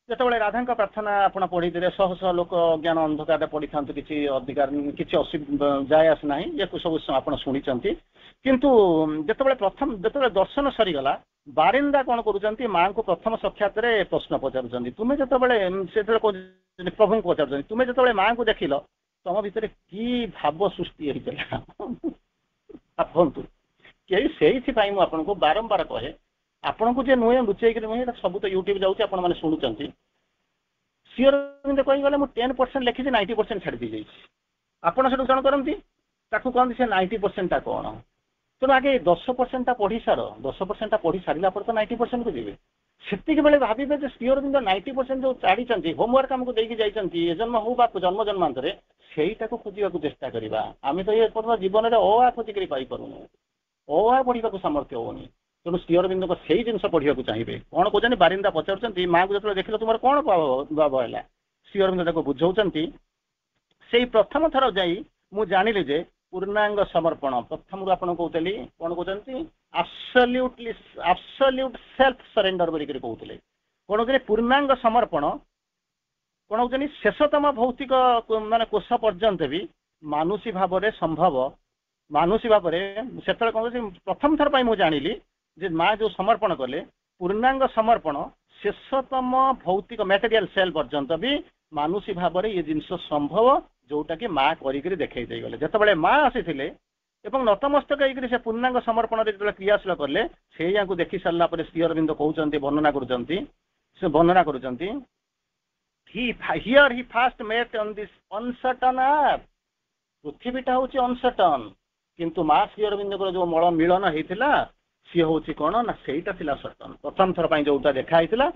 ଯେତେବେଳେ ରାଧାଙ୍କ ପ୍ରାର୍ଥନା ଆପଣ ପଢିଥିଲେ, ଶହ ଶହ ଲୋକ ଅଜ୍ଞାନ ଅନ୍ଧକାରରେ ପଢିଥାନ୍ତୁ, କିଛି ଅଧିକାର କିଛି ଯାଏ ଆସ ନାହିଁ, ଏକୁ ସବୁ ଆପଣ ଶୁଣିଛନ୍ତି। କିନ୍ତୁ ଯେତେବେଳେ ଦର୍ଶନ ସରିଗଲା, ବାରିନ୍ଦା କଣ କରୁଛନ୍ତି, ମାଙ୍କୁ ପ୍ରଥମ ସାକ୍ଷାତରେ ପ୍ରଶ୍ନ ପଚାରୁଛନ୍ତି। ତୁମେ ଯେତେବେଳେ ପ୍ରଭୁଙ୍କୁ ପଚାରୁଛନ୍ତି, ତୁମେ ଯେତେବେଳେ ମାଙ୍କୁ ଦେଖିଲ, ତମ ଭିତରେ କି ଭାବ ସୃଷ୍ଟି ହେଇଥିଲା ଭାବନ୍ତୁ। ସେଇଥିପାଇଁ ମୁଁ ଆପଣଙ୍କୁ ବାରମ୍ବାର କହେ, ଆପଣଙ୍କୁ ଯେ ନୁହେଁ ଲୁଚେଇକି ନୁହେଁ, ସବୁ ତ ୟୁଟ୍ୟୁବ ଯାଉଛି, ଆପଣ ମାନେ ଶୁଣୁଛନ୍ତି। ଶ୍ରୀ ଅରବିନ୍ଦ କହିଗଲେ ମୁଁ 10% ଲେଖିଛି, 90% ଛାଡି ଦେଇଯାଇଛି। ଆପଣ ସେଠୁ କଣ କରନ୍ତି, ତାକୁ କହନ୍ତି ସେ 90%ଟା କଣ। ତେଣୁ ଆଗେ 10%ଟା ପଢି ସାର, 10%ଟା ପଢି ସାରିଲା ପରେ ତ 90% କୁ ଯିବେ। ସେତିକି ବେଳେ ଭାବିବେ ଯେ ଶ୍ରୀ ଅରବିନ୍ଦ 90% ଯୋଉ ଛାଡିଛନ୍ତି, ହୋମୱାର୍କ ଆମକୁ ଦେଇକି ଯାଇଛନ୍ତି, ଏ ଜନ୍ମ ହଉ ବା ଜନ୍ମ ଜନ୍ମାନ୍ତରେ, ସେଇଟାକୁ ଖୋଜିବାକୁ ଚେଷ୍ଟା କରିବା। ଆମେ ତ ଏ ପର୍ଯ୍ୟନ୍ତ ଜୀବନରେ ଅ ଆ ଖୋଜିକରି ପାଇପାରୁନୁ, ଅ ଆ ପଢିବାକୁ ସାମର୍ଥ୍ୟ ହଉନି। ତେଣୁ ଶ୍ରୀ ଅରବିନ୍ଦଙ୍କ ସେଇ ଜିନିଷ ପଢିବାକୁ ଚାହିଁବେ। କଣ କହୁଛନ୍ତି, ବାରିନ୍ଦା ପଚାରୁଛନ୍ତି ମାଙ୍କୁ ଯେତେବେଳେ ଦେଖିଲ ତୁମର କଣ ଭାବ ହେଲା। ଶ୍ରୀ ଅରବିନ୍ଦ ତାକୁ ବୁଝାଉଛନ୍ତି, ସେଇ ପ୍ରଥମ ଥର ଯାଇ ମୁଁ ଜାଣିଲି ଯେ ପୂର୍ଣ୍ଣାଙ୍ଗ ସମର୍ପଣ। ପ୍ରଥମରୁ ଆପଣ କହୁଥିଲି, କଣ କହୁଛନ୍ତି, ଆବସଲ୍ୟୁଟ ସେଲ୍ଫ ସରେଣ୍ଡର ବୋଲିକରି କହୁଥିଲେ। କଣ କହୁଥିଲେ, ପୂର୍ଣ୍ଣାଙ୍ଗ ସମର୍ପଣ। କଣ କହୁଛନ୍ତି, ଶେଷତମ ଭୌତିକ ମାନେ କୋଷ ପର୍ଯ୍ୟନ୍ତ ବି ମାନୁଷୀ ଭାବରେ ସମ୍ଭବ। ମାନୁଷୀ ଭାବରେ ସେତେବେଳେ କଣ କହୁଛି, ପ୍ରଥମ ଥର ପାଇଁ ମୁଁ ଜାଣିଲି ଯେ ମା ଯୋଉ ସମର୍ପଣ କଲେ, ପୂର୍ଣ୍ଣାଙ୍ଗ ସମର୍ପଣ ଶେଷତମ ଭୌତିକ ମ୍ୟାଟେରିଆଲ ସେଲ୍ ପର୍ଯ୍ୟନ୍ତ ବି ମାନୁଷୀ ଭାବରେ ଏ ଜିନିଷ ସମ୍ଭବ, ଯୋଉଟା କି ମା କରିକିରି ଦେଖେଇ ଦେଇଗଲେ। ଯେତେବେଳେ ମା ଆସିଥିଲେ ଏବଂ ନତମସ୍ତକ ହେଇକରି ସେ ପୂର୍ଣ୍ଣାଙ୍ଗ ସମର୍ପଣରେ ଯେତେବେଳେ କ୍ରିୟାଶୀଳ କଲେ, ସେଇଆକୁ ଦେଖି ସାରିଲା ପରେ ଶ୍ରୀ ଅରବିନ୍ଦ କହୁଛନ୍ତି, ବର୍ଣ୍ଣନା କରୁଛନ୍ତି, here he first met on this uncertain earth. ପୃଥିବୀଟା ହଉଛି ଅନସର୍ଟନ, କିନ୍ତୁ ମା ଶ୍ରୀ ଅରବିନ୍ଦଙ୍କର ଯୋଉ ମଳ ମିଳନ ହେଇଥିଲା, ସିଏ ହଉଛି କଣ ନା, ସେଇଟା ଥିଲା ସର୍ଟନ। ପ୍ରଥମ ଥର ପାଇଁ ଯୋଉଟା ଦେଖା ହେଇଥିଲା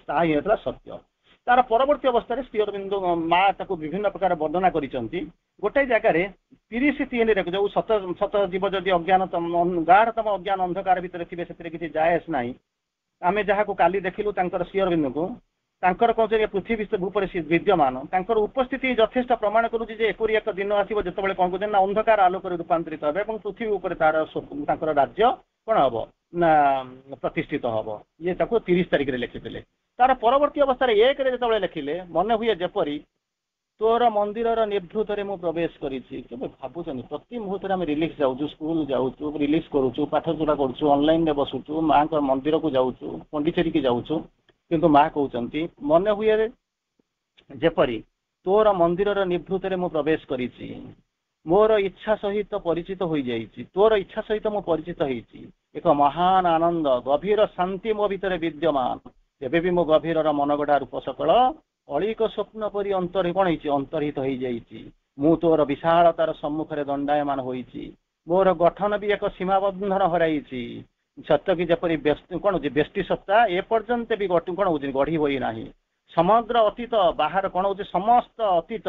ତାହା ହିଁ ହେଇଥିଲା ସତ୍ୟ। ତାର ପରବର୍ତ୍ତୀ ଅବସ୍ଥାରେ ଶ୍ରୀ ଅରବିନ୍ଦ ମା ତାକୁ ବିଭିନ୍ନ ପ୍ରକାର ବର୍ଣ୍ଣନା କରିଛନ୍ତି। ଗୋଟେ ଜାଗାରେ 33ରେ ଯୋଉ ସତ ଜୀବ ଯଦି ଅଜ୍ଞାନ ଗାଢତମ ଅଜ୍ଞାନ ଅନ୍ଧକାର ଭିତରେ ଥିବେ, ସେଥିରେ କିଛି ଯାଏସ ନାହିଁ। ଆମେ ଯାହାକୁ କାଲି ଦେଖିଲୁ ତାଙ୍କର ଶ୍ରୀ ଅରବିନ୍ଦଙ୍କୁ, ତାଙ୍କର କହୁଛନ୍ତି ପୃଥିବୀ ଉପରେ ବିଦ୍ୟମାନ, ତାଙ୍କର ଉପସ୍ଥିତି ଯଥେଷ୍ଟ ପ୍ରମାଣ କରୁଛି ଯେ ଏପରି ଏକ ଦିନ ଆସିବ ଯେତେବେଳେ କଣ କହୁଛନ୍ତି ନା, ଅନ୍ଧକାର ଆଲୋକରେ ରୂପାନ୍ତରିତ হবে ଏବଂ ପୃଥିବୀ ଉପରେ ତାଙ୍କର ରାଜ୍ୟ କଣ ହବ ନା ପ୍ରତିଷ୍ଠିତ ହବ। ଇଏ ତାକୁ 30 ତାରିଖରେ ଲେଖିଥିଲେ। ତାର ପରବର୍ତ୍ତୀ ଅବସ୍ଥାରେ 1ରେ ଯେତେବେଳେ ଲେଖିଲେ, ମନେ ହୁଏ ଯେପରି ତୋର ମନ୍ଦିରର ନିଭୃତରେ ମୁଁ ପ୍ରବେଶ କରିଛି। କେବେ ଭାବୁଛନ୍ତି ପ୍ରତି ମୁହୂର୍ତ୍ତରେ ଆମେ ରିଲିକ୍ସ ଯାଉଛୁ, ସ୍କୁଲ ଯାଉଛୁ, ରିଲିକ୍ସ କରୁଛୁ, ପାଠପଢ଼ା କରୁଛୁ, ଅନଲାଇନରେ ବସୁଛୁ, ମାଙ୍କ ମନ୍ଦିରକୁ ଯାଉଛୁ, ପଣ୍ଡିଚେରୀକି ଯାଉଛୁ, କିନ୍ତୁ ମା କହୁଛନ୍ତି ମନେ ହୁଏ ଯେପରି ତୋର ମନ୍ଦିରର ନିଭୃତରେ ମୁଁ ପ୍ରବେଶ କରିଛି, ମୋର ଇଚ୍ଛା ସହିତ ପରିଚିତ ହୋଇଯାଇଛି, ତୋର ଇଚ୍ଛା ସହିତ ମୁଁ ପରିଚିତ ହେଇଛି। ଏକ ମହାନ ଆନନ୍ଦ ଗଭୀର ଶାନ୍ତି ମୋ ଭିତରେ ବିଦ୍ୟମାନ। ଏବେ ବି ମୋ ଗଭୀରର ମନଗଢ଼ା ରୂପ ସକଳ ଅଳିକ ସ୍ୱପ୍ନ ପରି କଣ ହେଇଛି, ଅନ୍ତର୍ହିତ ହେଇଯାଇଛି। ମୁଁ ତୋର ବିଶାଳତାର ସମ୍ମୁଖରେ ଦଣ୍ଡାୟମାନ ହୋଇଛି। ମୋର ଗଠନ ବି ଏକ ସୀମାବନ୍ଧନ ହରାଇଛି। ସତ୍ୟ କି ଯେପରି କଣ ହଉଛି ବ୍ୟଷ୍ଟି ସତ୍ତା ଏପର୍ଯ୍ୟନ୍ତ ବି କଣ ହଉଛି ଗଢି ହୋଇ ନାହିଁ। ସମଗ୍ର ଅତୀତ ବାହାର କଣ ହଉଛି ସମସ୍ତ ଅତୀତ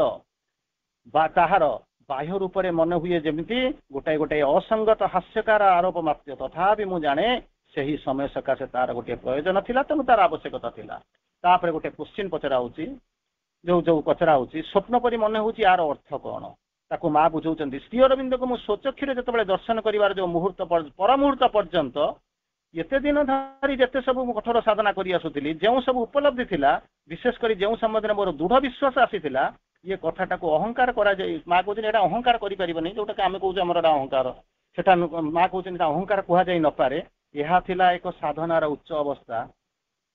ବା ତାହାର ବାହ୍ୟ ରୂପରେ ମନେ ହୁଏ ଯେମିତି ଗୋଟାଏ ଗୋଟାଏ ଅସଙ୍ଗତ ହାସ୍ୟକାର ଆରୋପ ମାତ୍ର। ତଥାପି ମୁଁ ଜାଣେ ସେହି ସମୟ ସକାଶେ ତାର ଗୋଟିଏ ପ୍ରୟୋଜନ ଥିଲା, ତେଣୁ ତାର ଆବଶ୍ୟକତା ଥିଲା। ତାପରେ ଗୋଟେ କ୍ୱେଶ୍ଚିନ୍ ପଚରା ହଉଛି, ଯୋଉ ପଚରା ହଉଛି ସ୍ୱପ୍ନ ପରି ମନେ ହଉଛି, ୟାର ଅର୍ଥ କଣ? ତାକୁ ମା ବୁଝଉଛନ୍ତି ଶ୍ରୀ ଅରବିନ୍ଦକୁ ମୁଁ ସ୍ୱଚକ୍ଷୁରେ ଯେତେବେଳେ ଦର୍ଶନ କରିବାର ଯୋଉ ମୁହୂର୍ତ୍ତ ପରମୁହୂର୍ତ୍ତ ପର୍ଯ୍ୟନ୍ତ ଏତେ ଦିନ ଧରି ଯେତେ ସବୁ ମୁଁ କଠୋର ସାଧନା କରି ଆସୁଥିଲି, ଯେଉଁ ସବୁ ଉପଲବ୍ଧି ଥିଲା, ବିଶେଷ କରି ଯେଉଁ ସମୟରେ ମୋର ଦୃଢ ବିଶ୍ୱାସ ଆସିଥିଲା, ଇଏ କଥାଟାକୁ ଅହଙ୍କାର କରାଯାଇ ମା କହୁଛନ୍ତି ଏଇଟା ଅହଙ୍କାର କରିପାରିବନି, ଯୋଉଟାକି ଆମେ କହୁଛୁ ଆମର ଏଟା ଅହଙ୍କାର, ସେଟା ମା କହୁଛନ୍ତି ଏଟା ଅହଙ୍କାର କୁହାଯାଇ ନପାରେ। ଏହା ଥିଲା ଏକ ସାଧନାର ଉଚ୍ଚ ଅବସ୍ଥା,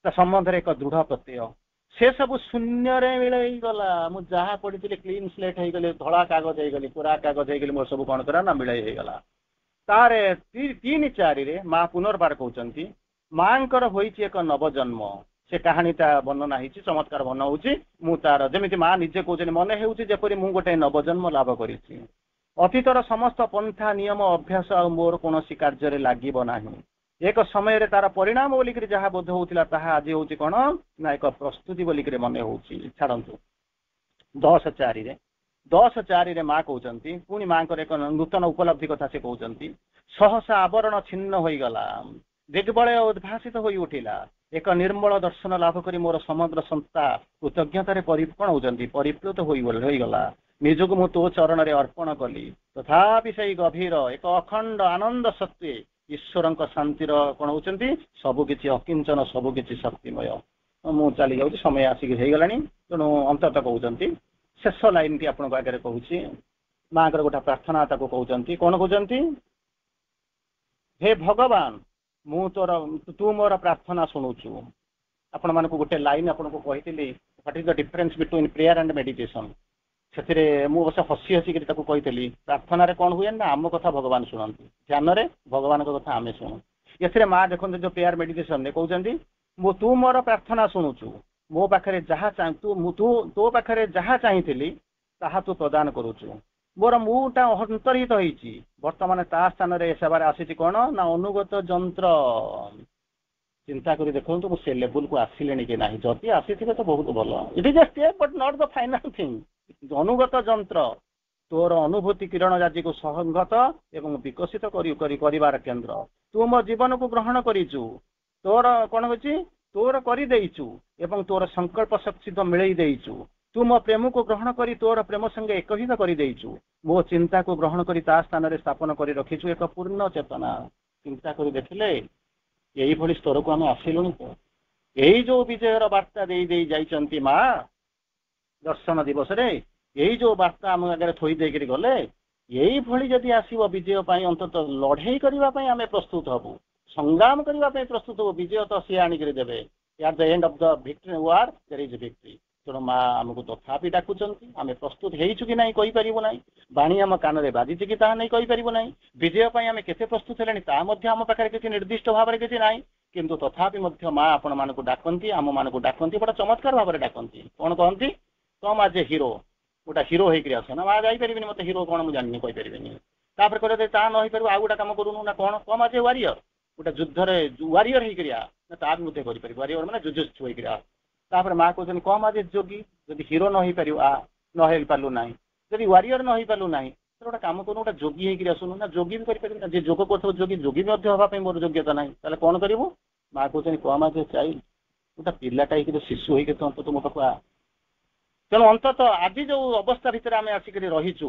ତା ସମ୍ବନ୍ଧରେ ଏକ ଦୃଢ ପ୍ରତ୍ୟୟ। ସେ ସବୁ ଶୂନ୍ୟରେ ମିଳେଇଗଲା। ମୁଁ ଯାହା ପଢିଥିଲି କ୍ଲିନ୍ ସ୍ଲେଟ୍ ହେଇଗଲି, ଧଳା କାଗଜ ହେଇଗଲି, ପୁରା କାଗଜ ହେଇଗଲି, ମୋର ସବୁ କଣ କରା ନା ମିଳେଇ ହେଇଗଲା। ତାରେ 3:4 ମା ପୁନର୍ବାର କହୁଛନ୍ତି ମାଙ୍କର ହୋଇଛି ଏକ ନବଜନ୍ମ। ସେ କାହାଣୀଟା ବର୍ଣ୍ଣନା ହେଇଛି, ଚମତ୍କାର ବର୍ଣ୍ଣନା ହଉଛି। ମୁଁ ତାର ଯେମିତି ମା ନିଜେ କହୁଛନ୍ତି ମନେ ହେଉଛି ଯେପରି ମୁଁ ଗୋଟେ ନବଜନ୍ମ ଲାଭ କରିଛି। ଅତୀତର ସମସ୍ତ ପନ୍ଥା ନିୟମ ଅଭ୍ୟାସ ଆଉ ମୋର କୌଣସି କାର୍ଯ୍ୟରେ ଲାଗିବ ନାହିଁ। ଏକ ସମୟରେ ତାର ପରିଣାମ ବୋଲିକିରି ଯାହା ବୋଧ ହଉଥିଲା ତାହା ଆଜି ହଉଛି କଣ ନା ଏକ ପ୍ରସ୍ତୁତି ବୋଲିକିରି ମନେ ହଉଛି। ଛାଡନ୍ତୁ 10:4 ମା କହୁଛନ୍ତି, ପୁଣି ମାଙ୍କର ଏକ ନୂତନ ଉପଲବ୍ଧି କଥା ସେ କହୁଛନ୍ତି। ସହସା ଆବରଣ ଛିନ୍ନ ହୋଇଗଲା, ଦିଗ୍ବଳୟ ଉଦ୍ଭାସିତ ହୋଇ ଉଠିଲା। ଏକ ନିର୍ମଳ ଦର୍ଶନ ଲାଭ କରି ମୋର ସମଗ୍ର ସତ୍ତା କୃତଜ୍ଞତାରେ କଣ ହଉଛନ୍ତି ପରିପ୍ଲୁତ ହୋଇଗଲା। ନିଜକୁ ମୁଁ ତୋ ଚରଣରେ ଅର୍ପଣ କଲି। ତଥାପି ସେଇ ଗଭୀର ଏକ ଅଖଣ୍ଡ ଆନନ୍ଦ ସତ୍ତ୍ୱେ ଈଶ୍ୱରଙ୍କ ଶାନ୍ତିର କଣ ହଉଛନ୍ତି ସବୁକିଛି ଅକିଞ୍ଚନ, ସବୁକିଛି ଶକ୍ତିମୟ। ମୁଁ ଚାଲି ଯାଉଛି, ସମୟ ଆସିକି ହେଇଗଲାଣି, ତେଣୁ ଅନ୍ତତଃ କହୁଛନ୍ତି ଶେଷ ଲାଇନଟି ଆପଣଙ୍କ ଆଗରେ କହୁଛି। ମାଙ୍କର ଗୋଟେ ପ୍ରାର୍ଥନା ତାକୁ କହୁଛନ୍ତି, କଣ କହୁଛନ୍ତି? ହେ ଭଗବାନ, ତୁ ମୋର ପ୍ରାର୍ଥନା ଶୁଣୁଛୁ। ଆପଣମାନଙ୍କୁ ଗୋଟେ ଲାଇନ ଆପଣଙ୍କୁ କହିଥିଲି, what is the difference between prayer and meditation. ସେଥିରେ ମୁଁ ଅବଶ୍ୟ ହସି ହସିକିରି ତାକୁ କହିଥିଲି, ପ୍ରାର୍ଥନାରେ କଣ ହୁଏ ନା ଆମ କଥା ଭଗବାନ ଶୁଣନ୍ତି, ଧ୍ୟାନରେ ଭଗବାନଙ୍କ କଥା ଆମେ ଶୁଣୁ। ଏଥିରେ ମା ଦେଖନ୍ତୁ ଯୋଉ ପ୍ରେୟାର ମେଡିଟେସନରେ କହୁଛନ୍ତି ତୁ ମୋର ପ୍ରାର୍ଥନା ଶୁଣୁଛୁ, ମୋ ପାଖରେ ଯାହା ତୋ ପାଖରେ ଯାହା ଚାହିଁଥିଲି ତାହା ତୁ ପ୍ରଦାନ କରୁଛୁ। ମୋର ମୁଁଟା ଅନ୍ତର୍ହିତ ହେଇଛି, ବର୍ତ୍ତମାନ ତା ସ୍ଥାନରେ ଏ ସେବାରେ ଆସିଛି କଣ ନା ଅନୁଗତ ଯନ୍ତ୍ର। ଚିନ୍ତା କରି ଦେଖନ୍ତୁ ମୁଁ ସେ ଲେବୁଲକୁ ଆସିଲେଣି କି ନାହିଁ। ଯଦି ଆସିଥିବେ ତ ବହୁତ ଭଲ। ଇଟ୍ is a step but not the final thing. ଅନୁଗତ ଯନ୍ତ୍ର ତୋର ଅନୁଭୂତି କିରଣ ରାଜିକୁ ସଂହତ ଏବଂ ବିକଶିତ କରିବାର କେନ୍ଦ୍ର। ତୁ ମୋ ଜୀବନକୁ ଗ୍ରହଣ କରିଛୁ, ତୋର କଣ ହଉଛି ତୋର କରିଦେଇଛୁ ଏବଂ ତୋର ସଂକଳ୍ପ ଶକ୍ତି ତ ମିଳେଇ ଦେଇଛୁ। ତୁ ମୋ ପ୍ରେମକୁ ଗ୍ରହଣ କରି ତୋର ପ୍ରେମ ସଙ୍ଗେ ଏକହିତ କରିଦେଇଛୁ। ମୋ ଚିନ୍ତାକୁ ଗ୍ରହଣ କରି ତା ସ୍ଥାନରେ ସ୍ଥାପନ କରି ରଖିଛୁ ଏକ ପୂର୍ଣ୍ଣ ଚେତନା। ଚିନ୍ତା କରି ଦେଖିଲେ ଏଇଭଳି ସ୍ତରକୁ ଆମେ ଆସିଲୁଣି ତ। ଏଇ ଯୋଉ ବିଜୟର ବାର୍ତ୍ତା ଦେଇ ଯାଇଛନ୍ତି ମା ଦର୍ଶନ ଦିବସରେ, ଏଇ ଯୋଉ ବାର୍ତ୍ତା ଆମ ଆଗରେ ଥୋଇ ଦେଇକରି ଗଲେ, ଏଇଭଳି ଯଦି ଆସିବ ବିଜୟ ପାଇଁ ଅନ୍ତତଃ ଲଢେଇ କରିବା ପାଇଁ ଆମେ ପ୍ରସ୍ତୁତ ହବୁ, ସଂଗ୍ରାମ କରିବା ପାଇଁ ପ୍ରସ୍ତୁତ ହବୁ। ବିଜୟ ତ ସିଏ ଆଣିକରି ଦେବେ। At the end of the victory war there is victory. ତେଣୁ ମା ଆମକୁ ତଥାପି ଡାକୁଛନ୍ତି, ଆମେ ପ୍ରସ୍ତୁତ ହେଇଛୁ କି ନାହିଁ କହିପାରିବୁ ନାହିଁ। ବାଣୀ ଆମ କାନରେ ବାଜିଛି କି ତାହା ନେଇ କହିପାରିବୁ ନାହିଁ। ବିଜୟ ପାଇଁ ଆମେ କେତେ ପ୍ରସ୍ତୁତ ହେଲେଣି ତାହା ମଧ୍ୟ ଆମ ପାଖରେ କିଛି ନିର୍ଦ୍ଦିଷ୍ଟ ଭାବରେ କିଛି ନାହିଁ। କିନ୍ତୁ ତଥାପି ମଧ୍ୟ ମା ଆପଣମାନଙ୍କୁ ଡାକନ୍ତି, ଆମମାନଙ୍କୁ ଡାକନ୍ତି, ବଡ଼ ଚମତ୍କାର ଭାବରେ ଡାକନ୍ତି। କଣ କହନ୍ତି? କମ୍ ଆଜ୍ ଏ ହିରୋ, ଗୋଟେ ହିରୋ ହେଇକରି ଆସ ନା। ମା ଯାଇପାରିବିନି, ମତେ ହିରୋ କଣ ମୁଁ ଜାଣିନି, କହିପାରିବିନି। ତାପରେ କହିଲେ ତା ନ ହେଇପାରିବ ଆଉ ଗୋଟେ କାମ କରୁନୁ ନା କଣ? କମ୍ ଆଜ୍ ଏ ୱାରିୟର, ଗୋଟେ ଯୁଦ୍ଧରେ ୱାରିୟର ହେଇକରି ଆ ନା, ତା ବି ମଧ୍ୟ କରିପାରିବ। ୱାରିୟର ମାନେ ଯୁଜୁତ୍ସୁ ହେଇକରି ଆ। ତାପରେ ମା କହୁଛନ୍ତି କମ୍ ଆଜ୍ ଏ ଯୋଗୀ, ଯଦି ହିରୋ ନ ହେଇପାରିବ ଆ, ନ ହେଇପାରିଲୁ ନାହିଁ, ଯଦି ୱାରିୟର ନ ହେଇପାରିଲୁ ନାହିଁ, ତାହେଲେ ଗୋଟେ କାମ କରୁନୁ, ଗୋଟେ ଯୋଗୀ ହେଇକରି ଆସୁନୁ ନା। ଯୋଗୀ ବି କରିପାରିବୁ ନା, ଯିଏ ଯୋଗ କରୁଥିବ ଯୋଗୀ ମଧ୍ୟ ହବା ପାଇଁ ମୋର ଯୋଗ୍ୟତା ନାହିଁ। ତାହେଲେ କଣ କରିବୁ? ମା କହୁଛନ୍ତି କମ୍ ଆଜ୍ ଏ ଚାଇଲ୍ଡ, ଗୋଟେ ପିଲାଟା ହେଇକି ଶିଶୁ ହେଇକି ତ ଅନ୍ତତଃ ମୋ ପାଖକୁ ଆ। ତେଣୁ ଅନ୍ତତଃ ଆଜି ଯୋଉ ଅବସ୍ଥା ଭିତରେ ଆମେ ଆସିକରି ରହିଛୁ,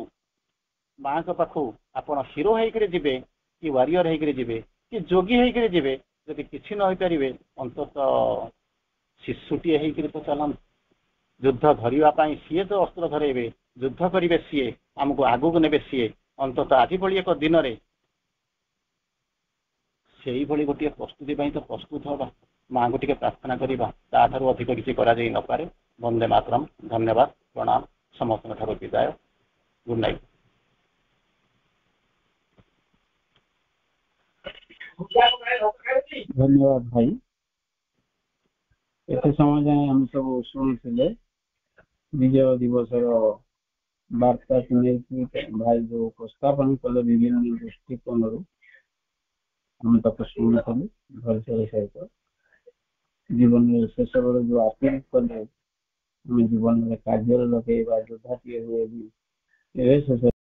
ମାଙ୍କ ପାଖକୁ ଆପଣ ହିରୋ ହେଇକରି ଯିବେ କି ୱାରିୟର ହେଇକରି ଯିବେ କି ଯୋଗୀ ହେଇକରି ଯିବେ, ଯଦି କିଛି ନ ହେଇପାରିବେ ଅନ୍ତତଃ ଶିଶୁଟିଏ ହେଇକରି ତ ଚାଲନ୍ତୁ। युद्ध धरवा सी जो अस्त्र धरेबे युद्ध करेंगे सी आमको आगू ने सी अंतत आज भली एक दिन में से गोटे प्रस्तुति तो प्रस्तुत हवा माँ को टे प्रार्थना करवा ताठू अधिक किसी करे। वंदे मातरम। धन्यवाद प्रणाम समस्त ठाकुर विदाय। Good night. धन्यवाद भाई। एत समय जाए हम सब शुणुले विजय दिवस वार्ता को लेकिन भाई जो उपस्थापन कले विभिन्न दृष्टिकोण हम तक शुणुलु भरसर सहित जीवन में शेष जो अपील कले जीवन में कार्य लगे योद्धा टे हुए शेष